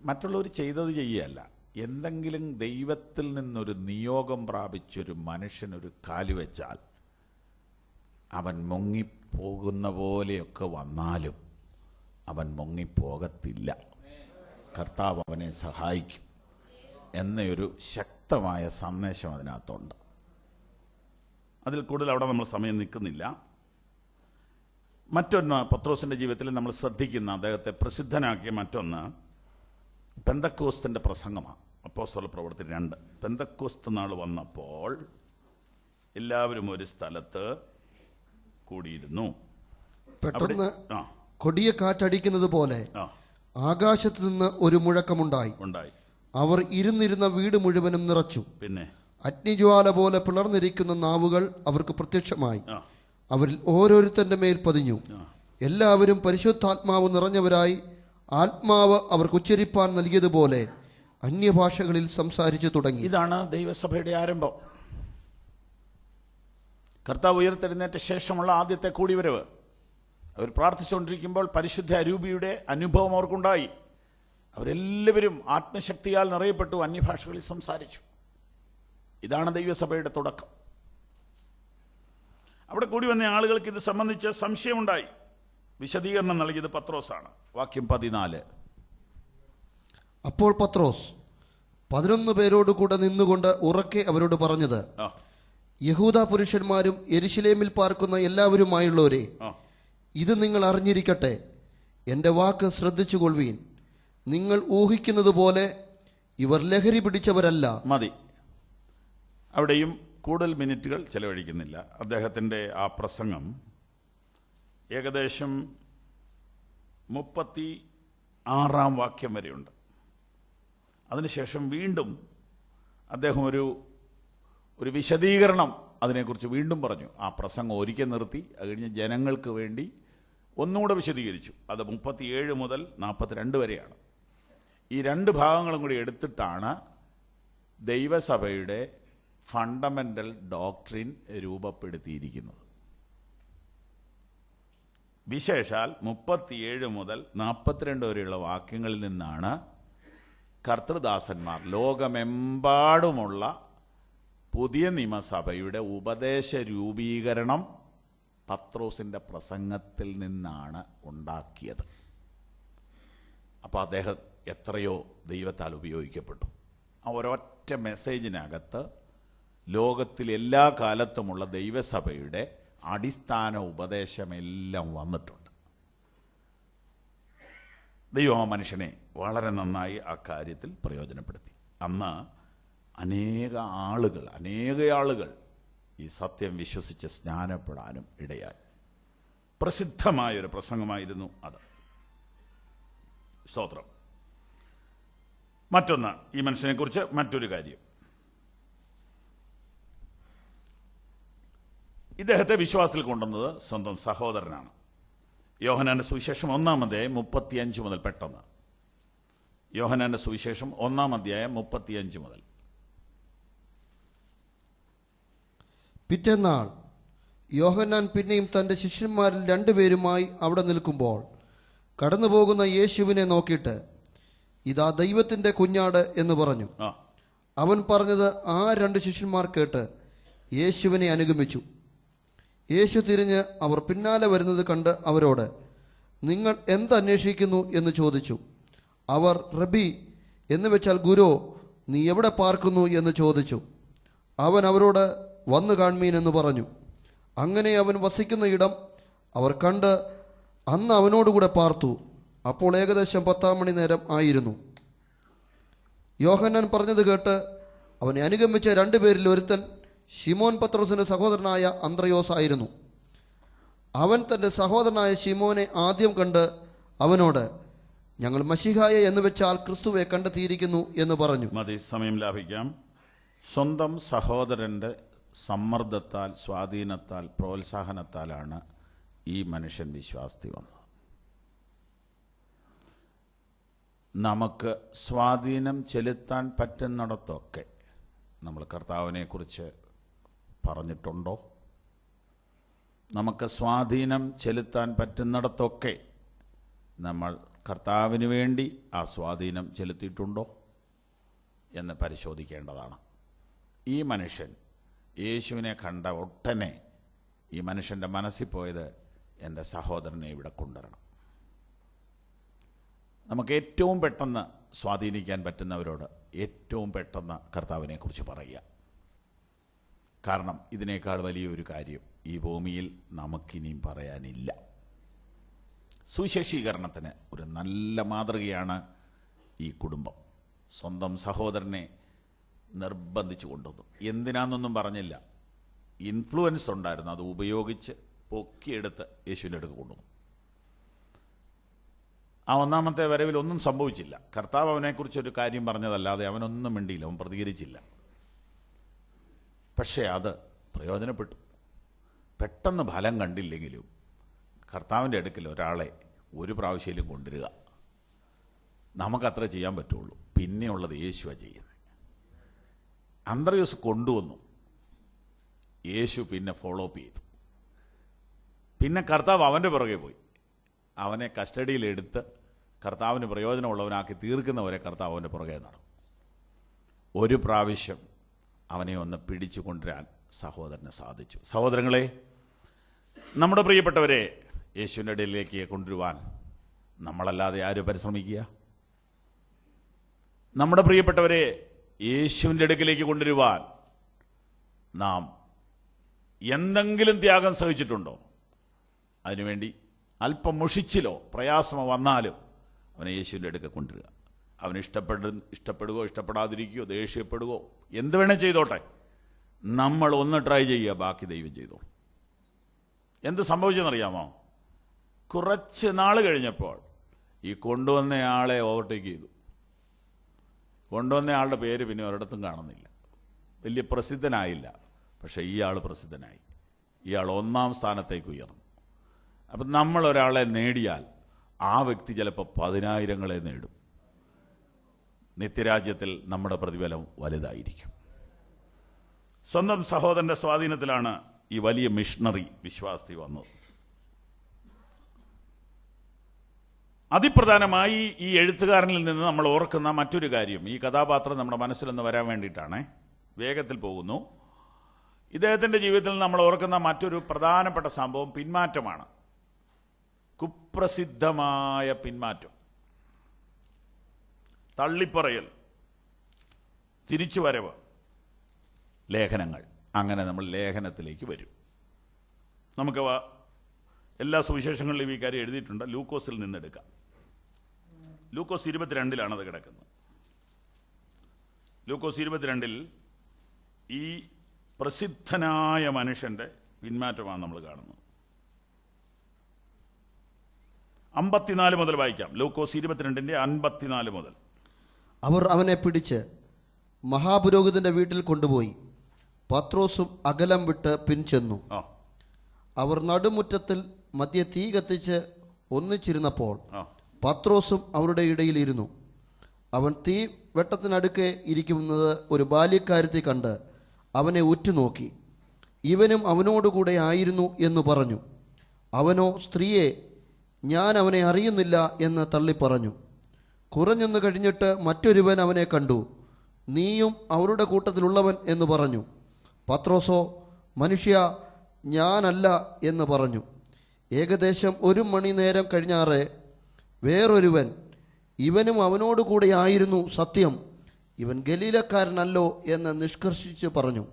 മറ്റുള്ളവർ ചെയ്തത് ചെയ്യുകയല്ല, എന്തെങ്കിലും ദൈവത്തിൽ നിന്നൊരു നിയോഗം പ്രാപിച്ചൊരു മനുഷ്യനൊരു കാല് വെച്ചാൽ, അവൻ മുങ്ങിപ്പോകുന്ന പോലെയൊക്കെ വന്നാലും അവൻ മുങ്ങിപ്പോകത്തില്ല. കർത്താവ് അവനെ സഹായിക്കും എന്നൊരു ശക്തമായ സന്ദേശം അതിനകത്തുണ്ട്. അതിൽ കൂടുതൽ അവിടെ നമ്മൾ സമയം നിൽക്കുന്നില്ല. മറ്റൊന്ന്, പത്രോസിൻ്റെ ജീവിതത്തിൽ നമ്മൾ ശ്രദ്ധിക്കുന്ന, അദ്ദേഹത്തെ പ്രസിദ്ധനാക്കിയ മറ്റൊന്ന്, പെന്തക്കോസ്തിൻ്റെ പ്രസംഗമാണ്. അപ്പോസ്തല പ്രവൃത്തി 2. പെന്തക്കോസ്ത് നാൾ വന്നപ്പോൾ എല്ലാവരും ഒരു സ്ഥലത്ത് കൂടിയിരുന്നു. പെട്ടെന്ന് കൊടിയ കാറ്റടിക്കുന്നത് പോലെ ആകാശത്ത് നിന്ന് ഒരു മുഴക്കമുണ്ടായി. അവർ ഇരുന്നിരുന്ന വീട് മുഴുവനും നിറച്ചു. പിന്നെ അഗ്നിജ്വാല പോലെ പിളർന്നിരിക്കുന്ന നാവുകൾ അവർക്ക് പ്രത്യക്ഷമായി. അവരിൽ ഓരോരുത്തന്റെ മേൽ പതിഞ്ഞു. എല്ലാവരും പരിശുദ്ധാത്മാവ് നിറഞ്ഞവരായി ആത്മാവ് അവർക്ക് ഉച്ചരിപ്പാൻ നൽകിയതുപോലെ അന്യഭാഷകളിൽ സംസാരിച്ചു തുടങ്ങി. ഇതാണ് ദൈവസഭയുടെ ആരംഭം. കർത്താവ് ഉയർത്തെഴുന്നേറ്റ ശേഷമുള്ള ആദ്യത്തെ കൂടിവരവ്. അവർ പ്രാർത്ഥിച്ചുകൊണ്ടിരിക്കുമ്പോൾ പരിശുദ്ധ അരൂപിയുടെ അനുഭവം അവർക്കുണ്ടായി. അവരെല്ലാവരും ആത്മശക്തിയാൽ നിറയപ്പെട്ടു, അന്യഭാഷകളിൽ സംസാരിച്ചു. ഇതാണ് ദൈവസഭയുടെ തുടക്കം. അവിടെ കൂടി വന്ന ആളുകൾക്ക് ഇത് സംബന്ധിച്ച് സംശയമുണ്ടായി. വിശദീകരണം നൽകിയത് പത്രോസാണ്. വാക്യം 14. അപ്പോൾ പത്രോസ് 11 പേരോട് കൂടെ നിന്നുകൊണ്ട് ഉറക്കെ അവരോട് പറഞ്ഞത്, യഹൂദ പുരുഷന്മാരും യെരുശലേമിൽ പാർക്കുന്ന എല്ലാവരുമായുള്ളവരെ, ഇത് നിങ്ങൾ അറിഞ്ഞിരിക്കട്ടെ. എൻ്റെ വാക്ക് ശ്രദ്ധിച്ചുകൊള്ളുവീൻ. നിങ്ങൾ ഊഹിക്കുന്നത് പോലെ ഇവർ ലഹരി പിടിച്ചവരല്ല. മതി. അവിടെയും കൂടുതൽ മിനിറ്റുകൾ ചെലവഴിക്കുന്നില്ല. അദ്ദേഹത്തിൻ്റെ ആ പ്രസംഗം ഏകദേശം 36 വാക്യം വരെയുണ്ട്. അതിനുശേഷം വീണ്ടും അദ്ദേഹം ഒരു വിശദീകരണം അതിനെക്കുറിച്ച് വീണ്ടും പറഞ്ഞു. ആ പ്രസംഗം ഒരിക്കൽ നിർത്തി, അത് കഴിഞ്ഞ് ജനങ്ങൾക്ക് വേണ്ടി ഒന്നുകൂടെ വിശദീകരിച്ചു. അത് 37 മുതൽ 42 വരെയാണ്. ഈ 2 ഭാഗങ്ങളും കൂടി എടുത്തിട്ടാണ് ദൈവസഭയുടെ ഫണ്ടമെൻ്റൽ ഡോക്ട്രിൻ രൂപപ്പെടുത്തിയിരിക്കുന്നത്. വിശേഷാൽ 37 മുതൽ 42 വരെയുള്ള വാക്യങ്ങളിൽ നിന്നാണ് കർത്തൃദാസന്മാർ, ലോകമെമ്പാടുമുള്ള പുതിയ നിയമസഭയുടെ ഉപദേശ രൂപീകരണം പത്രോസിൻ്റെ പ്രസംഗത്തിൽ നിന്നാണ് ഉണ്ടാക്കിയത്. അപ്പോൾ അദ്ദേഹം എത്രയോ ദൈവത്താൽ ഉപയോഗിക്കപ്പെട്ടു. ആ ഒരൊറ്റ മെസ്സേജിനകത്ത് ലോകത്തിൽ എല്ലാ കാലത്തുമുള്ള ദൈവസഭയുടെ അടിസ്ഥാന ഉപദേശമെല്ലാം വന്നിട്ടുണ്ട്. ദൈവം ആ മനുഷ്യനെ വളരെ നന്നായി ആ കാര്യത്തിൽ പ്രയോജനപ്പെടുത്തി. അന്ന് അനേക ആളുകൾ ഈ സത്യം വിശ്വസിച്ച് സ്നാനപ്പെടാനും ഇടയായി. പ്രസിദ്ധമായൊരു പ്രസംഗമായിരുന്നു അത്. സ്തോത്രം. മറ്റൊന്ന്, ഈ മനുഷ്യനെക്കുറിച്ച് മറ്റൊരു കാര്യം, ഇദ്ദേഹത്തെ വിശ്വാസത്തിൽ കൊണ്ടുവന്നത് സ്വന്തം സഹോദരനാണ്. യോഹന്നാന്റെ സുവിശേഷം 1-ാം അധ്യായം 35 മുതൽ, പെട്ടെന്ന് യോഹന്നാന്റെ സുവിശേഷം 1-ാം അധ്യായം 35 മുതൽ. പിറ്റേന്നാൾ യോഹന്നാൻ പിന്നെയും തൻ്റെ ശിഷ്യന്മാരിൽ 2 പേരുമായി അവിടെ നിൽക്കുമ്പോൾ കടന്നുപോകുന്ന യേശുവിനെ നോക്കിയിട്ട്, ഇതാ ദൈവത്തിൻ്റെ കുഞ്ഞാട് എന്ന് പറഞ്ഞു. അവൻ പറഞ്ഞത് ആ 2 ശിഷ്യന്മാർ കേട്ട് യേശുവിനെ അനുഗമിച്ചു. യേശു തിരിഞ്ഞ് അവർ പിന്നാലെ വരുന്നത് കണ്ട് അവരോട്, നിങ്ങൾ എന്തന്വേഷിക്കുന്നു എന്ന് ചോദിച്ചു. അവർ, റബി എന്ന് വെച്ചാൽ ഗുരു, നീ എവിടെ പാർക്കുന്നു എന്ന് ചോദിച്ചു. അവൻ അവരോട്, വന്നു കാൺമീൻ എന്ന് പറഞ്ഞു. അങ്ങനെ അവൻ വസിക്കുന്ന ഇടം അവർ കണ്ട് അന്ന് അവനോടുകൂടെ പാർത്തു. അപ്പോൾ ഏകദേശം 10-ാം മണി നേരം ആയിരുന്നു. യോഹന്നാൻ പറഞ്ഞത് കേട്ട് അവനെ അനുഗമിച്ച 2 പേരിൽ ഒരുത്തൻ ശിമോൻ പത്രോസിൻ്റെ സഹോദരനായ അന്ത്രയോസ് ആയിരുന്നു. അവൻ തൻ്റെ സഹോദരനായ ശിമോനെ ആദ്യം കണ്ട് അവനോട്, ഞങ്ങൾ മശിഹായെ എന്ന് വെച്ചാൽ ക്രിസ്തുവെ കണ്ടെത്തിയിരിക്കുന്നു എന്ന് പറഞ്ഞു. മതി, സമയം ലാഭിക്കാം. സ്വന്തം സഹോദരൻ്റെ സമ്മർദ്ദത്താൽ, സ്വാധീനത്താൽ, പ്രോത്സാഹനത്താലാണ് ഈ മനുഷ്യൻ വിശ്വാസത്തിൽ വന്നത്. നമുക്ക് സ്വാധീനം ചെലുത്താൻ പറ്റുന്നിടത്തൊക്കെ നമ്മൾ കർത്താവിനെക്കുറിച്ച് പറഞ്ഞിട്ടുണ്ടോ? നമുക്ക് സ്വാധീനം ചെലുത്താൻ പറ്റുന്നിടത്തൊക്കെ നമ്മൾ കർത്താവിന് വേണ്ടി ആ സ്വാധീനം ചെലുത്തിയിട്ടുണ്ടോ എന്ന് പരിശോധിക്കേണ്ടതാണ്. ഈ മനുഷ്യൻ യേശുവിനെ കണ്ട ഒട്ടനെ ഈ മനുഷ്യൻ്റെ മനസ്സിൽ പോയത്, എൻ്റെ സഹോദരനെ ഇവിടെ കൊണ്ടുവരണം. നമുക്ക് ഏറ്റവും പെട്ടെന്ന് സ്വാധീനിക്കാൻ പറ്റുന്നവരോട് ഏറ്റവും പെട്ടെന്ന് കർത്താവിനെക്കുറിച്ച് പറയുക. കാരണം ഇതിനേക്കാൾ വലിയൊരു കാര്യം ഈ ഭൂമിയിൽ നമുക്കിനിയും പറയാനില്ല. സുവിശേഷീകരണത്തിന് ഒരു നല്ല മാതൃകയാണ് ഈ കുടുംബം സ്വന്തം സഹോദരനെ നിർബന്ധിച്ചു കൊണ്ടുവന്നു. എന്തിനാണെന്നൊന്നും പറഞ്ഞില്ല. ഇൻഫ്ലുവൻസ് ഉണ്ടായിരുന്നു, അത് ഉപയോഗിച്ച് പൊക്കിയെടുത്ത് യേശുവിൻ്റെ അടുക്ക് കൊണ്ടുവന്നു. ആ ഒന്നാമത്തെ വരവിൽ ഒന്നും സംഭവിച്ചില്ല. കർത്താവ് അവനെക്കുറിച്ചൊരു കാര്യം പറഞ്ഞതല്ലാതെ അവനൊന്നും മിണ്ടിയില്ല, അവൻ പ്രതികരിച്ചില്ല. പക്ഷേ അത് പ്രയോജനപ്പെട്ടു. പെട്ടെന്ന് ഫലം കണ്ടില്ലെങ്കിലും കർത്താവിൻ്റെ അടുക്കൽ ഒരാളെ ഒരു പ്രാവശ്യയിലും കൊണ്ടുവരിക, നമുക്കത്ര ചെയ്യാൻ പറ്റുള്ളൂ. പിന്നെയുള്ളത് യേശുവാണ് ചെയ്യുന്നത്. അന്ത്രയോസ് കൊണ്ടുവന്നു, യേശു പിന്നെ ഫോളോ അപ്പ് ചെയ്തു. പിന്നെ കർത്താവ് അവൻ്റെ പുറകെ പോയി, അവനെ കസ്റ്റഡിയിലെടുത്ത് കർത്താവിന് പ്രയോജനമുള്ളവനാക്കി തീർക്കുന്നവരെ കർത്താവ് അവൻ്റെ പുറകെ നടന്നു. ഒരു പ്രാവശ്യം അവനെ ഒന്ന് പിടിച്ചു കൊണ്ടുവരാൻ സഹോദരന് സാധിച്ചു. സഹോദരങ്ങളെ, നമ്മുടെ പ്രിയപ്പെട്ടവരെ യേശുവിൻ്റെ ഇടയിലേക്ക് കൊണ്ടുവരുവാൻ നമ്മളല്ലാതെ ആര് പരിശ്രമിക്കുക? നമ്മുടെ പ്രിയപ്പെട്ടവരെ യേശുവിൻ്റെ അടുക്കിലേക്ക് കൊണ്ടുവരുവാൻ നാം എന്തെങ്കിലും ത്യാഗം സഹിച്ചിട്ടുണ്ടോ? അതിനുവേണ്ടി അല്പം മുഷിച്ചിലോ പ്രയാസമോ വന്നാലും അവനെ യേശുവിൻ്റെ അടുക്കൽ കൊണ്ടുവരിക. അവന് ഇഷ്ടപ്പെടുകയോ ഇഷ്ടപ്പെടാതിരിക്കുകയോ ദേഷ്യപ്പെടുകയോ എന്ത് വേണേൽ ചെയ്തോട്ടെ, നമ്മൾ ഒന്ന് ട്രൈ ചെയ്യുക, ബാക്കി ദൈവം ചെയ്തോളൂ. എന്ത് സംഭവിച്ചെന്നറിയാമോ? കുറച്ച് നാൾ കഴിഞ്ഞപ്പോൾ ഈ കൊണ്ടുവന്നയാളെ ഓവർടേക്ക് ചെയ്തു. കൊണ്ടുവന്നയാളുടെ പേര് പിന്നെ ഒരിടത്തും കാണുന്നില്ല, വലിയ പ്രസിദ്ധനായില്ല. പക്ഷേ ഇയാൾ പ്രസിദ്ധനായി, ഇയാൾ 1-ാം സ്ഥാനത്തേക്ക് ഉയർന്നു. അപ്പം നമ്മൾ ഒരാളെ നേടിയാൽ ആ വ്യക്തി ചിലപ്പോൾ 10,000-ങ്ങളെ നേടും. നിത്യരാജ്യത്തിൽ നമ്മുടെ പ്രതിഫലം വലുതായിരിക്കും. സ്വന്തം സഹോദരൻ്റെ സ്വാധീനത്തിലാണ് ഈ വലിയ മിഷണറി വിശ്വാസത്തിൽ വന്നത്. അതിപ്രധാനമായി ഈ എഴുത്തുകാരനിൽ നിന്ന് നമ്മൾ ഓർക്കുന്ന മറ്റൊരു കാര്യം, ഈ കഥാപാത്രം നമ്മുടെ മനസ്സിലൊന്ന് വരാൻ വേണ്ടിയിട്ടാണ്, വേഗത്തിൽ പോകുന്നു. ഇദ്ദേഹത്തിൻ്റെ ജീവിതത്തിൽ നമ്മൾ ഓർക്കുന്ന മറ്റൊരു പ്രധാനപ്പെട്ട സംഭവം പിന്മാറ്റമാണ്. കുപ്രസിദ്ധമായ പിന്മാറ്റം, തള്ളിപ്പറയൽ, തിരിച്ചുവരവ്, ലേഖനങ്ങൾ. അങ്ങനെ നമ്മൾ ലേഖനത്തിലേക്ക് വരും. നമുക്ക് എല്ലാ സുവിശേഷങ്ങളിലും ഈ കാര്യം എഴുതിയിട്ടുണ്ട്. ലൂക്കോസിൽ നിന്നെടുക്കാം. ലൂക്കോസ് 22-ലാണ് അത് കിടക്കുന്നത്. ലൂക്കോസ് 22-ൽ ഈ പ്രസിദ്ധനായ മനുഷ്യൻ്റെ പിന്മാറ്റമാണ് നമ്മൾ കാണുന്നത്. 54 മുതൽ വായിക്കാം. ലൂക്കോസ് 22-ന്റെ 54 മുതൽ. അവർ അവനെ പിടിച്ച് മഹാപുരോഹിതന്റെ വീട്ടിൽ കൊണ്ടുപോയി പത്രോസും അകലം വിട്ട് പിൻചെന്നു. അവർ നടുമുറ്റത്തിൽ മധ്യ തീ കത്തിച്ച് ഒന്നിച്ചിരുന്നപ്പോൾ പത്രോസും അവരുടെ ഇടയിൽ ഇരുന്നു. അവൻ തീ വെട്ടത്തിനടുക്കെ ഇരിക്കുന്നത് ഒരു ബാല്യക്കാരത്തെ കണ്ട് അവനെ ഉറ്റുനോക്കി, ഇവനും അവനോടുകൂടെ ആയിരുന്നു എന്ന് പറഞ്ഞു. അവനോ, സ്ത്രീയെ, ഞാൻ അവനെ അറിയുന്നില്ല എന്ന് തള്ളിപ്പറഞ്ഞു. കുറഞ്ഞൊന്നു കഴിഞ്ഞിട്ട് മറ്റൊരുവൻ അവനെ കണ്ടു, നീയും അവരുടെ കൂട്ടത്തിലുള്ളവൻ എന്ന് പറഞ്ഞു. പത്രോസോ, മനുഷ്യ, ഞാനല്ല എന്ന് പറഞ്ഞു. ഏകദേശം 1 മണിനേരം കഴിഞ്ഞാറെ വേറൊരുവൻ, ഇവനും അവനോടുകൂടെ ആയിരുന്നു, സത്യം, ഇവൻ ഗലീലക്കാരനല്ലോ എന്ന് നിഷ്കർഷിച്ച് പറഞ്ഞു.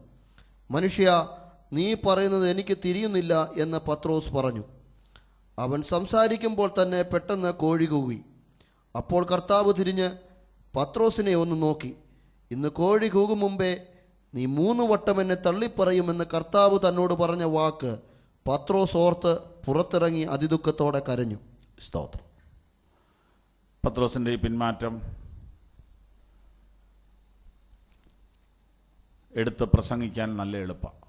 മനുഷ്യ, നീ പറയുന്നത് എനിക്ക് തിരിയുന്നില്ല എന്ന് പത്രോസ് പറഞ്ഞു. അവൻ സംസാരിക്കുമ്പോൾ തന്നെ പെട്ടെന്ന് കോഴി കൂകി. അപ്പോൾ കർത്താവ് തിരിഞ്ഞ് പത്രോസിനെ ഒന്ന് നോക്കി, ഇന്ന് കോഴി കൂകും മുമ്പേ നീ 3 വട്ടം എന്നെ തള്ളിപ്പറയുമെന്ന് കർത്താവ് തന്നോട് പറഞ്ഞ വാക്ക് പത്രോസ് ഓർത്ത് പുറത്തിറങ്ങി അതിദുഃഖത്തോടെ കരഞ്ഞു. സ്തോത്രം. പത്രോസിൻ്റെ ഈ പിന്മാറ്റം എടുത്ത് പ്രസംഗിക്കാൻ നല്ല എളുപ്പമാണ്.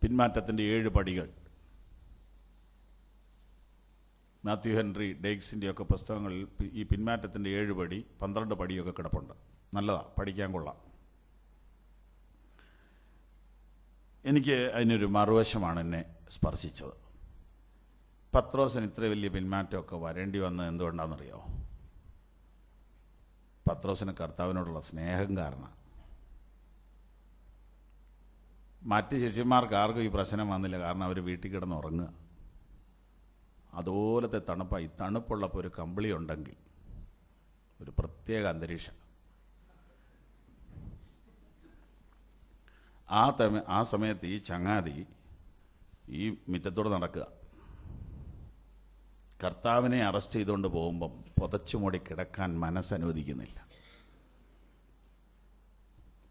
പിന്മാറ്റത്തിൻ്റെ 7 പടികൾ മാത്യു ഹെൻറി ഡേക്സിൻ്റെയൊക്കെ പുസ്തകങ്ങളിൽ ഈ പിന്മാറ്റത്തിൻ്റെ 7 പടി 12 പടിയൊക്കെ കിടപ്പുണ്ട്. നല്ലതാണ്, പഠിക്കാൻ കൊള്ളാം. എനിക്ക് അതിനൊരു മറുവശമാണ് എന്നെ സ്പർശിച്ചത്. പത്രോസിന് ഇത്ര വലിയ പിന്മാറ്റമൊക്കെ വരേണ്ടി വന്നത് എന്തുകൊണ്ടാണെന്നറിയോ? പത്രോസിന് കർത്താവിനോടുള്ള സ്നേഹം കാരണം. മറ്റ് ശിഷ്യന്മാർക്ക് ആർക്കും ഈ പ്രശ്നം വന്നില്ല, കാരണം അവർ വീട്ടിൽ കിടന്ന് ഉറങ്ങുക. അതുപോലത്തെ തണുപ്പായി. തണുപ്പുള്ളപ്പോൾ ഒരു കമ്പിളി ഉണ്ടെങ്കിൽ ഒരു പ്രത്യേക അന്തരീക്ഷം. ആ സമയത്ത് ഈ ചങ്ങാതി ഈ മുറ്റത്തോട് നടക്കുക. കർത്താവിനെ അറസ്റ്റ് ചെയ്തുകൊണ്ട് പോകുമ്പം പുതച്ചുമൂടി കിടക്കാൻ മനസ്സനുവദിക്കുന്നില്ല.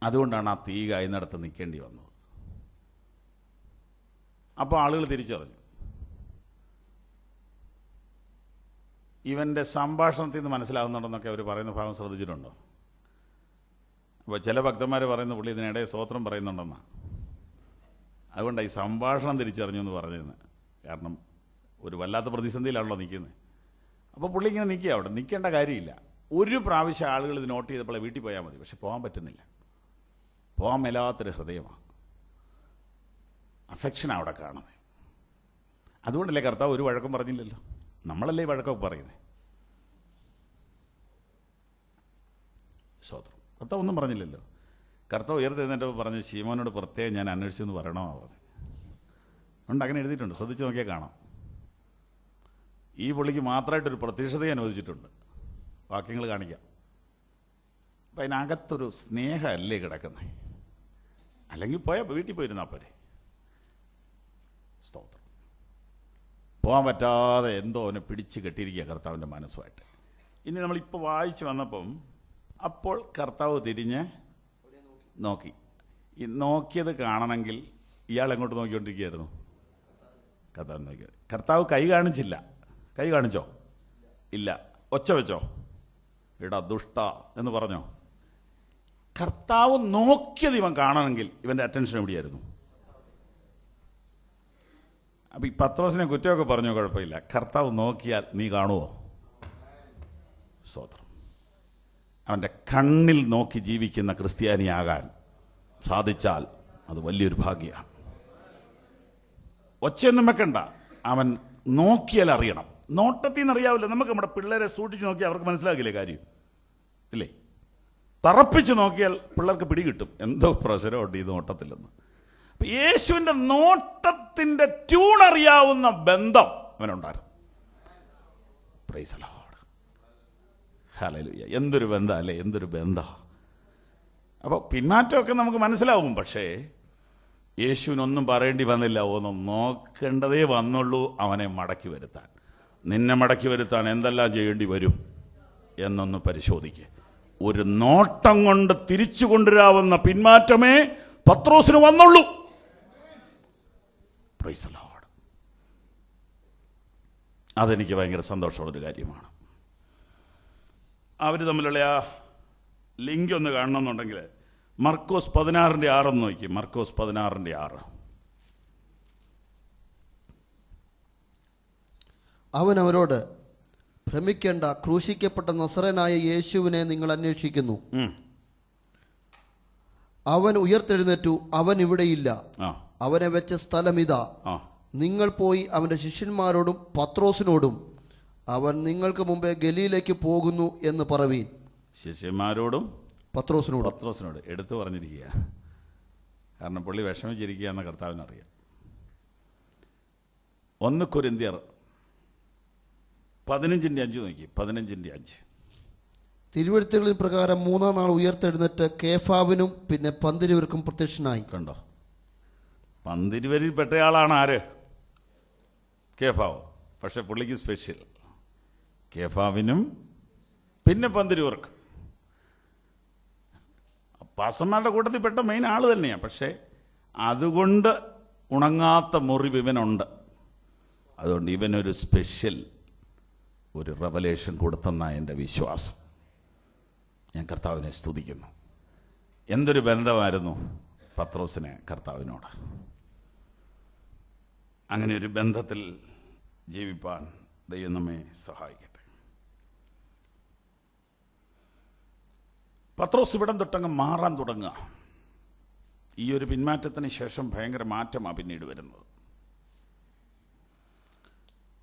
അതുകൊണ്ടാണ് ആ തീ കായുന്നിടത്ത് നിൽക്കേണ്ടി വന്നത്. അപ്പോൾ ആളുകൾ തിരിച്ചറിഞ്ഞു. ഇവൻ്റെ സംഭാഷണത്തിൽ നിന്ന് മനസ്സിലാകുന്നുണ്ടെന്നൊക്കെ അവർ പറയുന്ന ഭാഗം ശ്രദ്ധിച്ചിട്ടുണ്ടോ? അപ്പോൾ ചില ഭക്തന്മാർ പറയുന്ന പുള്ളി ഇതിനിടെ സ്തോത്രം പറയുന്നുണ്ടെന്നാണ്. അതുകൊണ്ടാണ് ഈ സംഭാഷണം തിരിച്ചറിഞ്ഞു എന്ന് പറഞ്ഞതെന്ന്. കാരണം ഒരു വല്ലാത്ത പ്രതിസന്ധിയിലാണല്ലോ നിൽക്കുന്നത്. അപ്പോൾ പുള്ളി ഇങ്ങനെ നിൽക്കുക. അവിടെ നിൽക്കേണ്ട കാര്യമില്ല. ഒരു പ്രാവശ്യം ആളുകൾ ഇത് നോട്ട് ചെയ്തപ്പോൾ വീട്ടിൽ പോയാൽ മതി. പക്ഷെ പോകാൻ പറ്റുന്നില്ല. പോകാൻ മേലാത്തൊരു ഹൃദയമാണ്, അഫെക്ഷനാണ് അവിടെ കാണുന്നത്. അതുകൊണ്ടല്ലേ കർത്താവ് ഒരു വഴക്കം പറഞ്ഞില്ലല്ലോ. നമ്മളല്ലേ ഈ വഴക്കമൊക്കെ പറയുന്നത്. സ്തോത്രം. കർത്താവ് ഒന്നും പറഞ്ഞില്ലല്ലോ. കർത്താവ് ഉയർത്തെഴുന്നേറ്റപ്പോൾ പറഞ്ഞ് ശീമോനോട് പ്രത്യേകം ഞാൻ അന്വേഷിച്ചു എന്ന് പറയണമെന്നാണ് പറഞ്ഞത്. അതുകൊണ്ട് അങ്ങനെ എഴുതിയിട്ടുണ്ട്, ശ്രദ്ധിച്ച് നോക്കിയാൽ കാണാം. ഈ പുള്ളിക്ക് മാത്രമായിട്ടൊരു പ്രത്യക്ഷതയെ അനുവദിച്ചിട്ടുണ്ട്. വാക്യങ്ങൾ കാണിക്കാം. അപ്പം അതിനകത്തൊരു സ്നേഹമല്ലേ കിടക്കുന്നത്. അല്ലെങ്കിൽ പോയാൽ വീട്ടിൽ പോയിരുന്നാൽ പോരെ. സ്തോത്രം. പോകാൻ പറ്റാതെ എന്തോ അവനെ പിടിച്ച് കെട്ടിയിരിക്കുക കർത്താവിൻ്റെ മനസ്സുമായിട്ട്. ഇനി നമ്മളിപ്പോൾ വായിച്ച് വന്നപ്പം അപ്പോൾ കർത്താവ് തിരിഞ്ഞ് നോക്കി. ഈ നോക്കിയത് കാണണമെങ്കിൽ ഇയാൾ എങ്ങോട്ട് നോക്കിക്കൊണ്ടിരിക്കുകയായിരുന്നു? കർത്താവ് നോക്കി. കർത്താവ് കൈ കാണിച്ചില്ല. കൈ കാണിച്ചോ? ഇല്ല. ഒച്ച വെച്ചോ? ഇടാ ദുഷ്ട എന്ന് പറഞ്ഞോ? കർത്താവ് നോക്കിയത് ഇവൻ കാണണമെങ്കിൽ ഇവൻ്റെ അറ്റൻഷൻ എവിടെയായിരുന്നു? അപ്പം ഈ പത്രോസിനെ കുറ്റമൊക്കെ പറഞ്ഞോ, കുഴപ്പമില്ല. കർത്താവ് നോക്കിയാൽ നീ കാണുമോ? സ്തോത്രം. അവൻ്റെ കണ്ണിൽ നോക്കി ജീവിക്കുന്ന ക്രിസ്ത്യാനിയാകാൻ സാധിച്ചാൽ അത് വലിയൊരു ഭാഗ്യമാണ്. ഒച്ചയൊന്നും വെക്കണ്ട. അവൻ നോക്കിയാൽ അറിയണം. നോട്ടത്തിൽ നിന്ന് അറിയാവില്ല. നമുക്ക് നമ്മുടെ പിള്ളേരെ സൂക്ഷിച്ച് നോക്കിയാൽ അവർക്ക് മനസ്സിലാകില്ലേ കാര്യം? ഇല്ലേ? തറപ്പിച്ച് നോക്കിയാൽ പിള്ളേർക്ക് പിടികിട്ടും എന്തോ പ്രശ്നമുണ്ട് ഈ നോട്ടത്തിലെന്ന്. അപ്പം യേശുവിൻ്റെ നോട്ടത്തിൻ്റെ ട്യൂൺ അറിയാവുന്ന ബന്ധം അവനുണ്ടായിരുന്നു. Praise the lord. ഹല്ലേലൂയ. എന്തൊരു ബന്ധം അല്ലേ, എന്തൊരു ബന്ധം. അപ്പോൾ പിന്മാറ്റമൊക്കെ നമുക്ക് മനസ്സിലാവും. പക്ഷേ യേശുവിനൊന്നും പറയേണ്ടി വന്നില്ല. ഒന്നും നോക്കേണ്ടതേ വന്നുള്ളൂ അവനെ മടക്കി വരുത്താൻ. നിന്നെ മടക്കി വരുത്താൻ എന്തെല്ലാം ചെയ്യേണ്ടി വരും എന്നൊന്ന് പരിശോധിക്കുക. ഒരു നോട്ടം കൊണ്ട് തിരിച്ചു കൊണ്ടുവരാവുന്ന പിന്മാറ്റമേ പത്രോസിന് വന്നുള്ളൂ. Price the Lord. അതെനിക്ക് ഭയങ്കര സന്തോഷമുള്ളൊരു കാര്യമാണ്. അവർ തമ്മിലുള്ള ആ ലിങ്ക് ഒന്ന് കാണണമെന്നുണ്ടെങ്കിൽ മർക്കോസ് 16:6 നോക്കി. മർക്കോസ് 16:6. അവൻ അവരോട്, ഭ്രമിക്കേണ്ട, ക്രൂശിക്കപ്പെട്ട നസറനായ യേശുവിനെ നിങ്ങൾ അന്വേഷിക്കുന്നു. അവൻ ഉയർത്തെഴുന്നേറ്റു, അവൻ ഇവിടെയില്ല. അവനെ വെച്ച സ്ഥലം ഇതാ. നിങ്ങൾ പോയി അവന്റെ ശിഷ്യന്മാരോടും പത്രോസിനോടും അവൻ നിങ്ങൾക്ക് മുമ്പേ ഗലീലേക്ക് പോകുന്നു എന്ന് പറവീൻ. ശിഷ്യന്മാരോടും പത്രോസിനോട് എടുത്തു പറഞ്ഞിരിക്കുക. കാരണം പുള്ളി വിഷമിച്ചിരിക്കുക എന്ന കർത്താവിനറിയാം. 1 കൊരിന്ത്യർ 15:5 നോക്കി. 15:5. തിരുവെഴുത്തുകളിൻ പ്രകാരം 3-ാം നാൾ ഉയർത്തെഴുന്നേറ്റ് കേഫാവിനും പിന്നെ 12 പ്രത്യക്ഷനായി. കണ്ടോ? 12 പെട്ടയാളാണ് ആര്? കേഫാവ്. പക്ഷെ പുള്ളിക്ക് സ്പെഷ്യൽ. കേഫാവിനും പിന്നെ 12. പാസ്റ്റർമാരുടെ കൂട്ടത്തിൽ പെട്ട മെയിൻ ആൾ തന്നെയാണ്. പക്ഷേ അതുകൊണ്ട് ഉണങ്ങാത്ത മുറിവ് ഇവനുണ്ട്. അതുകൊണ്ട് ഇവനൊരു സ്പെഷ്യൽ ഒരു റെവലേഷൻ കൊടുത്തെന്നാണ് എൻ്റെ വിശ്വാസം. ഞാൻ കർത്താവിനെ സ്തുതിക്കുന്നു. എന്തൊരു ബന്ധമായിരുന്നു പത്രോസിന് കർത്താവിനോട്. അങ്ങനെ ഒരു ബന്ധത്തിൽ ജീവിപ്പാൻ ദൈവം നമ്മെ സഹായിക്കട്ടെ. പത്രോസ് ഇവിടം തൊട്ടങ്ങ് മാറാൻ തുടങ്ങുക. ഈ ഒരു പിന്മാറ്റത്തിന് ശേഷം ഭയങ്കര മാറ്റമാണ് പിന്നീട് വരുന്നത്.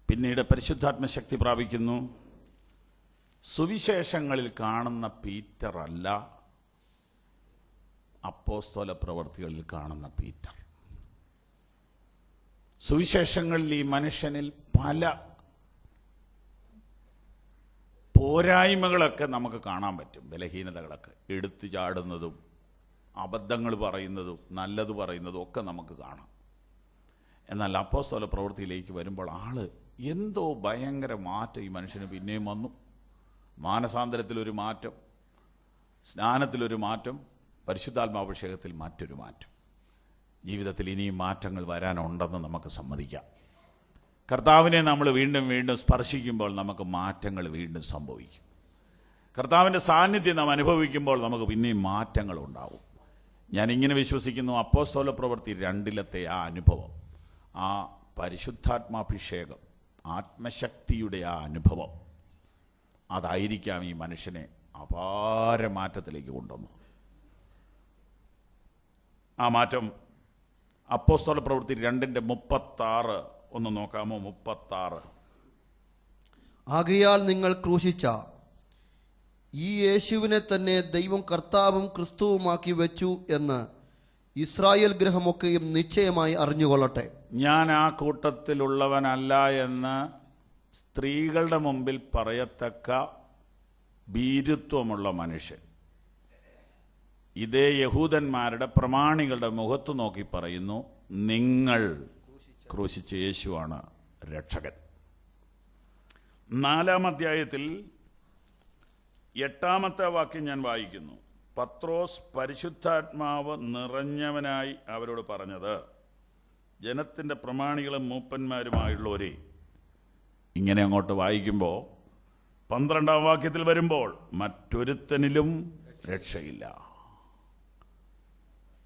പിന്നീട് പരിശുദ്ധാത്മശക്തി പ്രാപിക്കുന്നു. സുവിശേഷങ്ങളിൽ കാണുന്ന പീറ്റർ അല്ല അപ്പോസ്തല പ്രവർത്തികളിൽ കാണുന്ന പീറ്റർ. സുവിശേഷങ്ങളിൽ ഈ മനുഷ്യനിൽ പല പോരായ്മകളൊക്കെ നമുക്ക് കാണാൻ പറ്റും. ബലഹീനതകളൊക്കെ എടുത്തു ചാടുന്നതും അബദ്ധങ്ങൾ പറയുന്നതും നല്ലത് പറയുന്നതും ഒക്കെ നമുക്ക് കാണാം. എന്നാൽ അപ്പോസ്തല പ്രവൃത്തിയിലേക്ക് വരുമ്പോൾ ആള് എന്തോ ഭയങ്കര മാറ്റം ഈ മനുഷ്യന് പിന്നെയും വന്നു. മാനസാന്തരത്തിലൊരു മാറ്റം, സ്നാനത്തിലൊരു മാറ്റം, പരിശുദ്ധാത്മാഭിഷേകത്തിൽ മറ്റൊരു മാറ്റം. ജീവിതത്തിൽ ഇനിയും മാറ്റങ്ങൾ വരാനുണ്ടെന്ന് നമുക്ക് സമ്മതിക്കാം. കർത്താവിനെ നമ്മൾ വീണ്ടും വീണ്ടും സ്പർശിക്കുമ്പോൾ നമുക്ക് മാറ്റങ്ങൾ വീണ്ടും സംഭവിക്കും. കർത്താവിൻ്റെ സാന്നിധ്യം നാം അനുഭവിക്കുമ്പോൾ നമുക്ക് പിന്നെയും മാറ്റങ്ങൾ ഉണ്ടാവും. ഞാനിങ്ങനെ വിശ്വസിക്കുന്നു, അപ്പോസ്തല പ്രവൃത്തി 2 ആ അനുഭവം, ആ പരിശുദ്ധാത്മാഭിഷേകം, ആത്മശക്തിയുടെ ആ അനുഭവം, അതായിരിക്കാം ഈ മനുഷ്യനെ അപാര മാറ്റത്തിലേക്ക് കൊണ്ടുവന്നു. ആ മാറ്റം അപ്പോസ്തല പ്രവൃത്തി 2:36 ഒന്ന് നോക്കാമോ? 36. ആകയാൽ നിങ്ങൾ ക്രൂശിച്ച ഈ യേശുവിനെ തന്നെ ദൈവം കർത്താവും ക്രിസ്തുവുമാക്കി വെച്ചു എന്ന് ഇസ്രായേൽ ഗൃഹമൊക്കെയും നിശ്ചയമായി അറിഞ്ഞുകൊള്ളട്ടെ. ഞാൻ ആ കൂട്ടത്തിലുള്ളവനല്ല എന്ന് സ്ത്രീകളുടെ മുമ്പിൽ പറയത്തക്ക ഭീരുത്വമുള്ള മനുഷ്യൻ ഇതേ യഹൂദന്മാരുടെ പ്രമാണികളുടെ മുഖത്ത് നോക്കി പറയുന്നു, നിങ്ങൾ ക്രൂശിച്ച യേശുവാണ് രക്ഷകൻ. 4-ാം അധ്യായത്തിൽ 8-ാമത്തെ വാക്യം ഞാൻ വായിക്കുന്നു. പത്രോസ് പരിശുദ്ധാത്മാവ് നിറഞ്ഞവനായി അവരോട് പറഞ്ഞത്, ജനത്തിൻ്റെ പ്രമാണികളും മൂപ്പന്മാരുമായുള്ളവരെ. ഇങ്ങനെ അങ്ങോട്ട് വായിക്കുമ്പോൾ 12-ാം വാക്യത്തിൽ വരുമ്പോൾ മറ്റൊരുത്തനിലും രക്ഷയില്ല.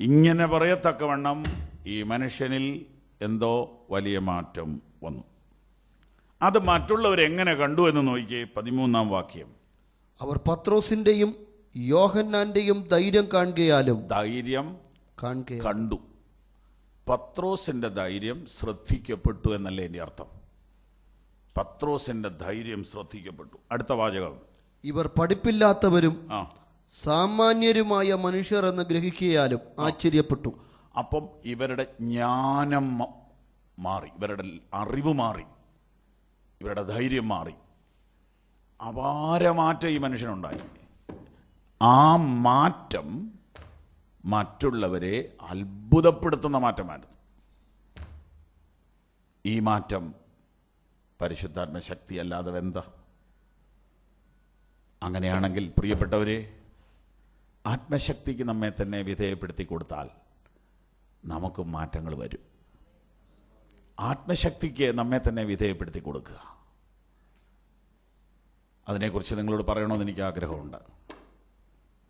ഇങ്ങനെ പറയത്തക്കവണ്ണം ഈ മനുഷ്യനിൽ എന്തോ വലിയ മാറ്റം വന്നു. അത് മറ്റുള്ളവരെങ്ങനെ കണ്ടു എന്ന് നോക്കിയേ. 13-ാം വാക്യം. അവർ പത്രോസിന്റെയും യോഹന്നാന്റെയും ധൈര്യം കണ്ടു. പത്രോസിന്റെ ധൈര്യം ശ്രദ്ധിക്കപ്പെട്ടു എന്നല്ലേ എൻ്റെ അർത്ഥം? പത്രോസിന്റെ ധൈര്യം ശ്രദ്ധിക്കപ്പെട്ടു. അടുത്ത വാചകം. ഇവർ പഠിപ്പില്ലാത്തവരും സാമാന്യരുമായ മനുഷ്യർ എന്ന് ഗ്രഹിക്കുകയാലും ആശ്ചര്യപ്പെട്ടു. അപ്പം ഇവരുടെ ജ്ഞാനം മാറി, ഇവരുടെ അറിവ് മാറി, ഇവരുടെ ധൈര്യം മാറി. അപാരമാറ്റം ഈ മനുഷ്യനുണ്ടായി. ആ മാറ്റം മറ്റുള്ളവരെ അത്ഭുതപ്പെടുത്തുന്ന മാറ്റമായിരുന്നു. ഈ മാറ്റം പരിശുദ്ധാത്മ ശക്തി അല്ലാതെ എന്താ? അങ്ങനെയാണെങ്കിൽ പ്രിയപ്പെട്ടവരെ, ആത്മശക്തിക്ക് നമ്മെ തന്നെ വിധേയപ്പെടുത്തി കൊടുത്താൽ നമുക്ക് മാറ്റങ്ങൾ വരും. ആത്മശക്തിക്ക് നമ്മെ തന്നെ വിധേയപ്പെടുത്തി കൊടുക്കുക. അതിനെക്കുറിച്ച് നിങ്ങളോട് പറയണമെന്ന് എനിക്ക് ആഗ്രഹമുണ്ട്.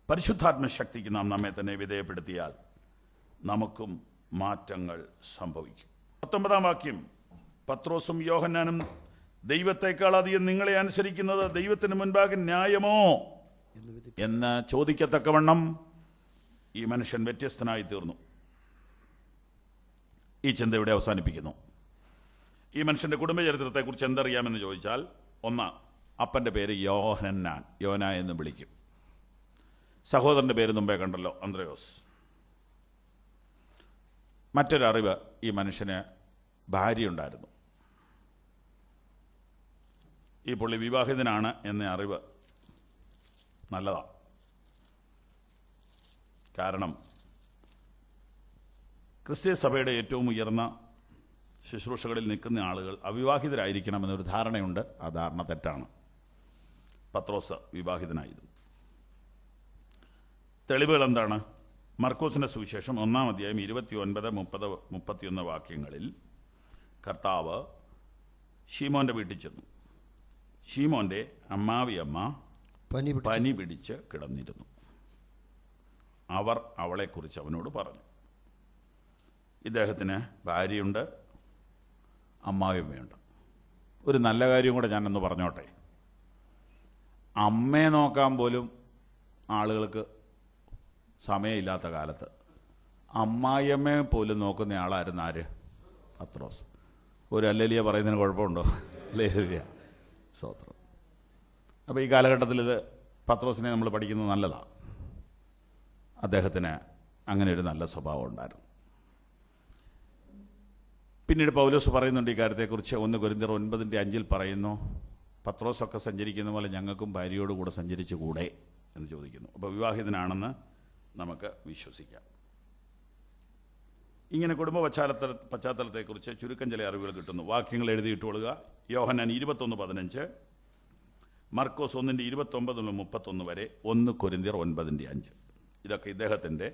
പരിശുദ്ധാത്മശക്തിക്ക് നാം നമ്മെ തന്നെ വിധേയപ്പെടുത്തിയാൽ നമുക്കും മാറ്റങ്ങൾ സംഭവിക്കും. 19-ാം വാക്യം. പത്രോസും യോഹന്നാനും ദൈവത്തെക്കാൾ അധികം നിങ്ങളെ അനുസരിക്കുന്നത് ദൈവത്തിന് മുൻപാകെ ന്യായമോ എന്ന് ചോദിക്കത്തക്കവണ്ണം ഈ മനുഷ്യൻ വ്യത്യസ്തനായി തീർന്നു. ഈ ചിന്ത ഇവിടെ അവസാനിപ്പിക്കുന്നു. ഈ മനുഷ്യന്റെ കുടുംബചരിത്രത്തെക്കുറിച്ച് എന്തറിയാമെന്ന് ചോദിച്ചാൽ, 1, അപ്പൻ്റെ പേര് യോഹന്നാൻ, യോന എന്ന് വിളിക്കും. സഹോദരൻ്റെ പേര് മുമ്പേ കണ്ടല്ലോ, അന്ത്രയോസ്. മറ്റൊരറിവ്, ഈ മനുഷ്യന് ഭാര്യയുണ്ടായിരുന്നു. ഈ പുള്ളി വിവാഹിതനാണ് എന്ന അറിവ് നല്ലതാണ്. കാരണം ക്രിസ്തീയ സഭയുടെ ഏറ്റവും ഉയർന്ന ശുശ്രൂഷകളിൽ നിൽക്കുന്ന ആളുകൾ അവിവാഹിതരായിരിക്കണമെന്നൊരു ധാരണയുണ്ട്. ആ ധാരണ തെറ്റാണ്. പത്രോസ് വിവാഹിതനായിരുന്നു. തെളിവുകൾ എന്താണ്? മർക്കോസിന്റെ സുവിശേഷം 1-ാം അധ്യായം 29, 30, 31 വാക്യങ്ങളിൽ കർത്താവ് ശീമോന്റെ വീട്ടിൽ ചെന്നു. ശീമോന്റെ അമ്മാവിയമ്മ പനി പിടിച്ച് കിടന്നിരുന്നു. അവർ അവളെക്കുറിച്ച് അവനോട് പറഞ്ഞു. ഇദ്ദേഹത്തിന് ഭാര്യയുണ്ട്, അമ്മാവിയമ്മയുണ്ട്. ഒരു നല്ല കാര്യം കൂടെ ഞാനൊന്ന് പറഞ്ഞോട്ടെ. അമ്മയെ നോക്കാൻ പോലും ആളുകൾക്ക് സമയമില്ലാത്ത കാലത്ത് അമ്മായിയമ്മയെ പോലും നോക്കുന്ന ആളായിരുന്നു ആര്? പത്രോസ്. ഒരു ഹല്ലേലൂയ പറയുന്നതിന് കുഴപ്പമുണ്ടോ? ഹല്ലേലൂയ, സ്തോത്രം. അപ്പോൾ ഈ കാലഘട്ടത്തിൽ ഇത് പത്രോസിനെ നമ്മൾ പഠിക്കുന്നത് നല്ലതാണ്. അദ്ദേഹത്തിന് അങ്ങനെ ഒരു നല്ല സ്വഭാവം ഉണ്ടായിരുന്നു. പിന്നീട് പൗലോസ് പറയുന്നുണ്ട് ഈ കാര്യത്തെക്കുറിച്ച്. 1 കൊരിന്ത്യർ 9:5 പറയുന്നു, പത്രോസൊക്കെ സഞ്ചരിക്കുന്ന പോലെ ഞങ്ങൾക്കും ഭാര്യയോട് കൂടെ സഞ്ചരിച്ചു കൂടെ എന്ന് ചോദിക്കുന്നു. അപ്പോൾ വിവാഹിതനാണെന്ന് നമുക്ക് വിശ്വസിക്കാം. ഇങ്ങനെ കുടുംബ പശ്ചാത്തലത്തെക്കുറിച്ച് ചുരുക്കം ചില അറിവുകൾ കിട്ടുന്നു. വാക്യങ്ങൾ എഴുതിയിട്ടുകൊള്ളുക. യോഹന്നാൻ 21:15, മർക്കോസ് 1:29-31 വരെ, 1 കൊരിന്ത്യർ 9:5. ഇതൊക്കെ ഇദ്ദേഹത്തിൻ്റെ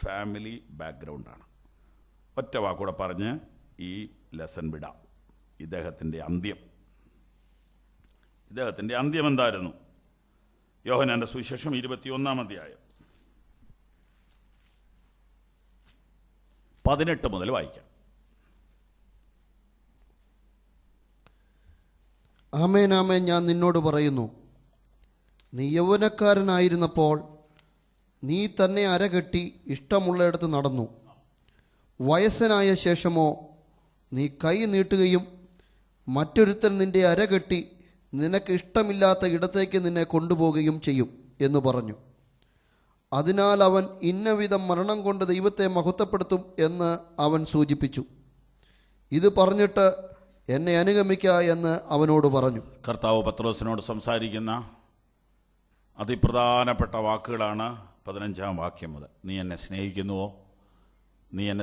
ഫാമിലി ബാക്ക്ഗ്രൗണ്ടാണ്. ഒറ്റ വാക്കൂടെ പറഞ്ഞ് ഈ ലെസൺ വിടാം. ഇദ്ദേഹത്തിൻ്റെ അന്ത്യം എന്തായിരുന്നു? യോഹന്നാന്റെ സുവിശേഷം 21-ാം അധ്യായം 18 മുതൽ വായിക്കാം. ആമേൻ ആമേൻ, ഞാൻ നിന്നോട് പറയുന്നു, നീ യൗവനക്കാരനായിരുന്നപ്പോൾ നീ തന്നെ അരകെട്ടി ഇഷ്ടമുള്ളയിടത്ത് നടന്നു. വയസ്സനായ ശേഷമോ നീ കൈ നീട്ടുകയും മറ്റൊരുത്തൻ നിന്റെ അരകെട്ടി നിനക്ക് ഇഷ്ടമില്ലാത്ത ഇടത്തേക്ക് നിന്നെ കൊണ്ടുപോകുകയും ചെയ്യും എന്ന് പറഞ്ഞു. അതിനാൽ അവൻ ഇന്നവിധം മരണം കൊണ്ട് ദൈവത്തെ മഹത്വപ്പെടുത്തും എന്ന് അവൻ സൂചിപ്പിച്ചു. ഇത് പറഞ്ഞിട്ട് എന്നെ അനുഗമിക്ക എന്ന് അവനോട് പറഞ്ഞു. കർത്താവ് പത്രോസിനോട് സംസാരിക്കുന്ന അതിപ്രധാനപ്പെട്ട വാക്കുകളാണ് 15-ാം വാക്യം മുതൽ. നീ എന്നെ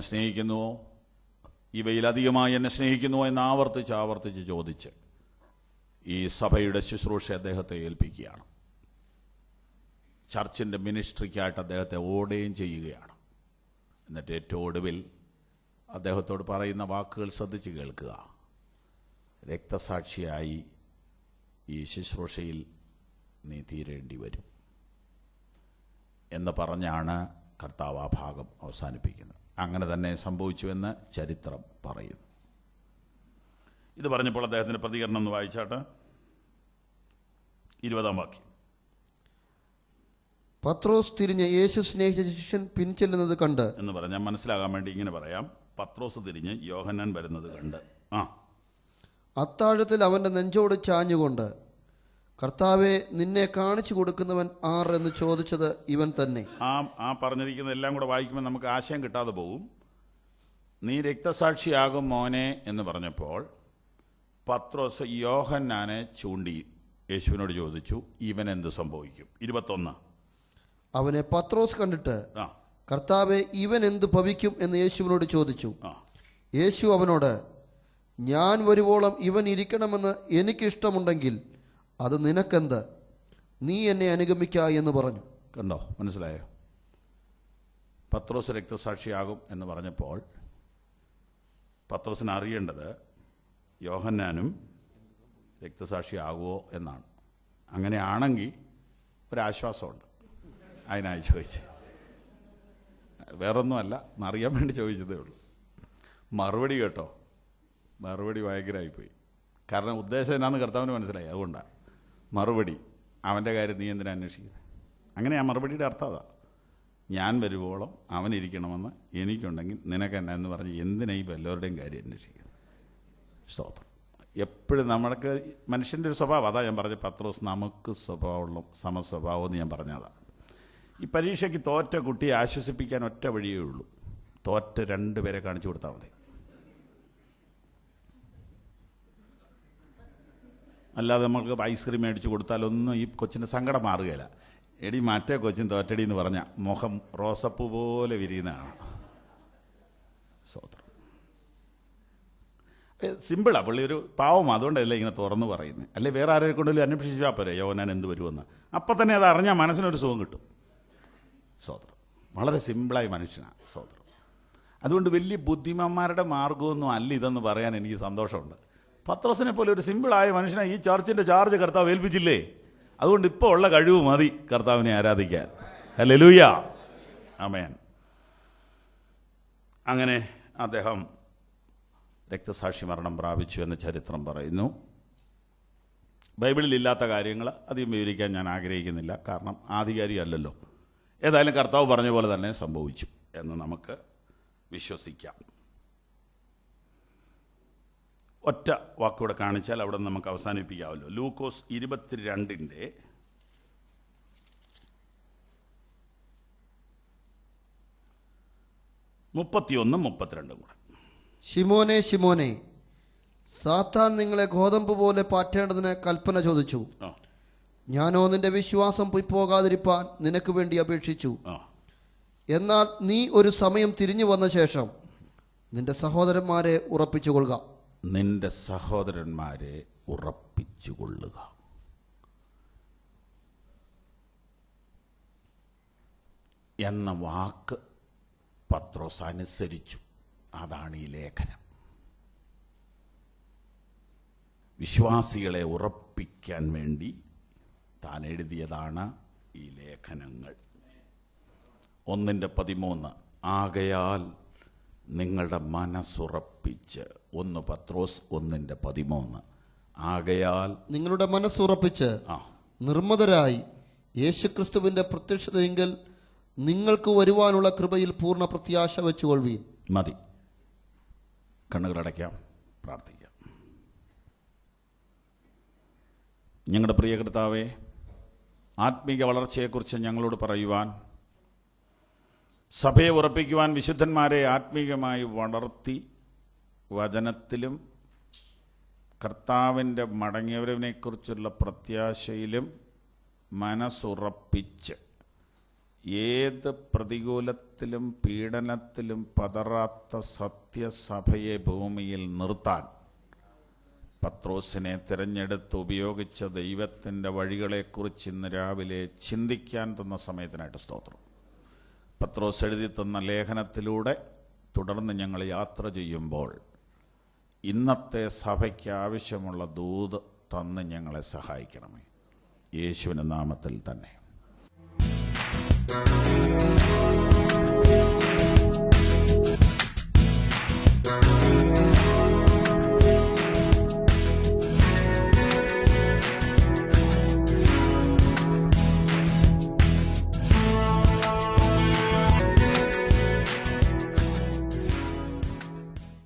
സ്നേഹിക്കുന്നുവോ? ഇവയിലധികമായി എന്നെ സ്നേഹിക്കുന്നുവോ എന്ന് ആവർത്തിച്ച് ചോദിച്ച് ഈ സഭയുടെ ശുശ്രൂഷ അദ്ദേഹത്തെ ഏൽപ്പിക്കുകയാണ്. ചർച്ചിൻ്റെ മിനിസ്ട്രിക്കായിട്ട് അദ്ദേഹത്തെ ഓടുകയും ചെയ്യുകയാണ്. എന്നിട്ട് ഏറ്റവും ഒടുവിൽ അദ്ദേഹത്തോട് പറയുന്ന വാക്കുകൾ ശ്രദ്ധിച്ച് കേൾക്കുക. രക്തസാക്ഷിയായി ഈ ശുശ്രൂഷയിൽ നീ തീരേണ്ടി വരും എന്ന് പറഞ്ഞാണ് കർത്താവ് ആ ഭാഗം അവസാനിപ്പിക്കുന്നത്. അങ്ങനെ തന്നെ സംഭവിച്ചുവെന്ന് ചരിത്രം പറയുന്നു. ഇത് പറഞ്ഞപ്പോൾ അദ്ദേഹത്തിൻ്റെ പ്രതികരണം ഒന്ന് വായിച്ചാട്ട്. 20-ാം വാക്യം. പത്രോസ് തിരിഞ്ഞ് യേശു സ്നേഹിച്ച ശിഷ്യൻ പിൻചെല്ലുന്നത് കണ്ട് എന്ന് പറഞ്ഞാൽ മനസ്സിലാകാൻ വേണ്ടി ഇങ്ങനെ പറയാം. പത്രോസ് തിരിഞ്ഞ് യോഹന്നാൻ വരുന്നത് കണ്ട് അത്താഴത്തിൽ അവൻ്റെ നെഞ്ചോട് ചാഞ്ഞുകൊണ്ട്, കർത്താവെ, നിന്നെ കാണിച്ചു കൊടുക്കുന്നവൻ ആർ എന്ന് ചോദിച്ചത് ഇവൻ തന്നെ. ആ പറഞ്ഞിരിക്കുന്ന എല്ലാം കൂടെ വായിക്കുമ്പോൾ നമുക്ക് ആശയം കിട്ടാതെ പോകും. നീ രക്തസാക്ഷിയാകും മോനെ എന്ന് പറഞ്ഞപ്പോൾ പത്രോസ് യോഹന്നാനെ ചൂണ്ടി യേശുവിനോട് ചോദിച്ചു, ഇവൻ എന്ത് സംഭവിക്കും? 21. അവനെ പത്രോസ് കണ്ടിട്ട്, കർത്താവെ, ഇവൻ എന്ത് ഭവിക്കും എന്ന് യേശുവിനോട് ചോദിച്ചു. യേശു അവനോട്, ഞാൻ വരുവോളം ഇവൻ ഇരിക്കണമെന്ന് എനിക്കിഷ്ടമുണ്ടെങ്കിൽ അത് നിനക്കെന്ത്? നീ എന്നെ അനുഗമിക്ക എന്ന് പറഞ്ഞു. കണ്ടോ, മനസ്സിലായോ? പത്രോസ് രക്തസാക്ഷിയാകും എന്ന് പറഞ്ഞപ്പോൾ പത്രോസിന് അറിയേണ്ടത് യോഹന്നാനും രക്തസാക്ഷിയാകുമോ എന്നാണ്. അങ്ങനെയാണെങ്കിൽ ഒരാശ്വാസമുണ്ട്. അതിനായി ചോദിച്ചത്, വേറൊന്നുമല്ല, എന്നറിയാൻ വേണ്ടി ചോദിച്ചതേ ഉള്ളൂ. മറുപടി കേട്ടോ, മറുപടി ഭയങ്കരമായിപ്പോയി. കാരണം ഉദ്ദേശം എന്നാന്ന് കർത്താവിന് മനസ്സിലായി. അതുകൊണ്ടാണ് മറുപടി, അവൻ്റെ കാര്യം നീ എന്തിനാ അന്വേഷിക്കുന്നത്? അങ്ങനെ ആ മറുപടിയുടെ അർത്ഥം അതാ. ഞാൻ വരുവോളം അവനിരിക്കണമെന്ന് എനിക്കുണ്ടെങ്കിൽ നിനക്കെന്നാ എന്ന് പറഞ്ഞ് എന്തിനാ ഈ എല്ലാവരുടെയും കാര്യം അന്വേഷിക്കുന്നത്? സ്തോത്രം. എപ്പോഴും നമ്മൾക്ക് മനുഷ്യൻ്റെ ഒരു സ്വഭാവം, അതാ ഞാൻ പറഞ്ഞ പത്രോസ് നമുക്ക് സ്വഭാവമുള്ള സമസ്വഭാവം എന്ന് ഞാൻ പറഞ്ഞതാണ്. ഈ പരീക്ഷയ്ക്ക് തോറ്റ കുട്ടിയെ ആശ്വസിപ്പിക്കാൻ ഒറ്റ വഴിയേ ഉള്ളൂ. തോറ്റ 2 പേരെ കാണിച്ചു കൊടുത്താൽ മതി. അല്ലാതെ നമുക്ക് ഐസ്ക്രീം മേടിച്ച് കൊടുത്താലൊന്നും ഈ കൊച്ചിൻ്റെ സങ്കടം മാറുകയില്ല. എടി മറ്റേ കൊച്ചിൻ തോറ്റടി എന്ന് പറഞ്ഞാൽ മുഖം റോസപ്പൂ പോലെ വിരിയുന്നതാണ്. സ്വതന്ത്രം സിമ്പിളാണ്. പുള്ളി ഒരു പാവം, അതുകൊണ്ടല്ലേ ഇങ്ങനെ തുറന്ന് പറയുന്നത്. അല്ലെ വേറെ ആരെ കൊണ്ടെങ്കിലും അന്വേഷിച്ചാൽ പോരെ യോഹന്നാൻ എന്ത് വരുമെന്ന്. അപ്പം തന്നെ അത് അറിഞ്ഞാൽ മനസ്സിനൊരു സുഖം കിട്ടും. സ്വതന്ത്രം വളരെ സിമ്പിളായ മനുഷ്യനാണ് സ്വതന്ത്രം. അതുകൊണ്ട് വലിയ ബുദ്ധിമാന്മാരുടെ മാർഗമൊന്നും അല്ല ഇതെന്ന് പറയാൻ എനിക്ക് സന്തോഷമുണ്ട്. പത്രോസിനെ പോലെ ഒരു സിമ്പിളായ മനുഷ്യനെ ഈ ചർച്ചിൻ്റെ ചാർജ് കർത്താവ് ഏൽപ്പിച്ചില്ലേ? അതുകൊണ്ട് ഇപ്പോൾ ഉള്ള കഴിവ് മതി കർത്താവിനെ ആരാധിക്കാൻ. ഹല്ലേലൂയ, ആമേൻ. അങ്ങനെ അദ്ദേഹം രക്തസാക്ഷി മരണം പ്രാപിച്ചു എന്ന് ചരിത്രം പറയുന്നു. ബൈബിളിൽ ഇല്ലാത്ത കാര്യങ്ങൾ അധികം വിവരിക്കാൻ ഞാൻ ആഗ്രഹിക്കുന്നില്ല, കാരണം ആധികാരികമല്ലല്ലോ. ഏതായാലും കർത്താവ് പറഞ്ഞ പോലെ തന്നെ സംഭവിച്ചു എന്ന് നമുക്ക് വിശ്വസിക്കാം. ഒറ്റ വാക്കൂടെ കാണിച്ചാൽ അവിടെ നമുക്ക് അവസാനിപ്പിക്കാമല്ലോ. ലൂക്കോസ് 22-ന്റെ 31-32 കൂടെ. ശിമോനെ, ശിമോനെ, സാത്താൻ നിങ്ങളെ ഗോതമ്പ് പോലെ പാറ്റേണ്ടതിന് കൽപ്പന ചോദിച്ചു. ഞാനോ നിന്റെ വിശ്വാസം പോകാതിരിപ്പാൻ നിനക്ക് വേണ്ടി അപേക്ഷിച്ചു. എന്നാൽ നീ ഒരു സമയം തിരിഞ്ഞു വന്ന ശേഷം നിന്റെ സഹോദരന്മാരെ ഉറപ്പിച്ചുകൊള്ളുക. നിന്റെ സഹോദരന്മാരെ ഉറപ്പിച്ചുകൊള്ളുക. എന്ന വാക്ക് പത്രോസ് അനുസരിച്ചു. അതാണ് ഈ ലേഖനം. വിശ്വാസികളെ ഉറപ്പിക്കാൻ വേണ്ടി താൻ എഴുതിയതാണ് ഈ ലേഖനങ്ങൾ. 1:13 ആകയാൽ നിങ്ങളുടെ മനസ്സുറപ്പിച്ച്. 1 പത്രോസ് 1:13 ആകയാൽ നിങ്ങളുടെ മനസ്സുറപ്പിച്ച് നിർമ്മതരായി യേശുക്രിസ്തുവിന്റെ പ്രത്യക്ഷതയെങ്കിൽ നിങ്ങൾക്ക് വരുവാനുള്ള കൃപയിൽ പൂർണ്ണ പ്രത്യാശ വെച്ചുകൊള്ളുവീൻ. മതി. കണ്ണുകളടയ്ക്കാം, പ്രാർത്ഥിക്കാം. ഞങ്ങളുടെ പ്രിയ കർത്താവേ, ആത്മീക വളർച്ചയെക്കുറിച്ച് ഞങ്ങളോട് പറയുവാൻ, സഭയെ ഉറപ്പിക്കുവാൻ, വിശുദ്ധന്മാരെ ആത്മീകമായി വളർത്തി വചനത്തിലും കർത്താവിൻ്റെ മടങ്ങിയവരെക്കുറിച്ചുള്ള പ്രത്യാശയിലും മനസ്സുറപ്പിച്ച് ഏത് പ്രതികൂലത്തിലും പീഡനത്തിലും പതറാത്ത സത്യസഭയെ ഭൂമിയിൽ നിർത്താൻ പത്രോസിനെ തിരഞ്ഞെടുത്ത് ഉപയോഗിച്ച ദൈവത്തിൻ്റെ വഴികളെക്കുറിച്ച് ഇന്ന് രാവിലെ ചിന്തിക്കാൻ തന്ന സമയത്തിനായിട്ട് സ്തോത്രം. പത്രോസ് എഴുതി തന്ന ലേഖനത്തിലൂടെ തുടർന്ന് ഞങ്ങൾ യാത്ര ചെയ്യുമ്പോൾ ഇന്നത്തെ സഭയ്ക്ക് ആവശ്യമുള്ള ദൂത് തന്ന് ഞങ്ങളെ സഹായിക്കണമേ. യേശുവിൻ്റെ നാമത്തിൽ തന്നെ.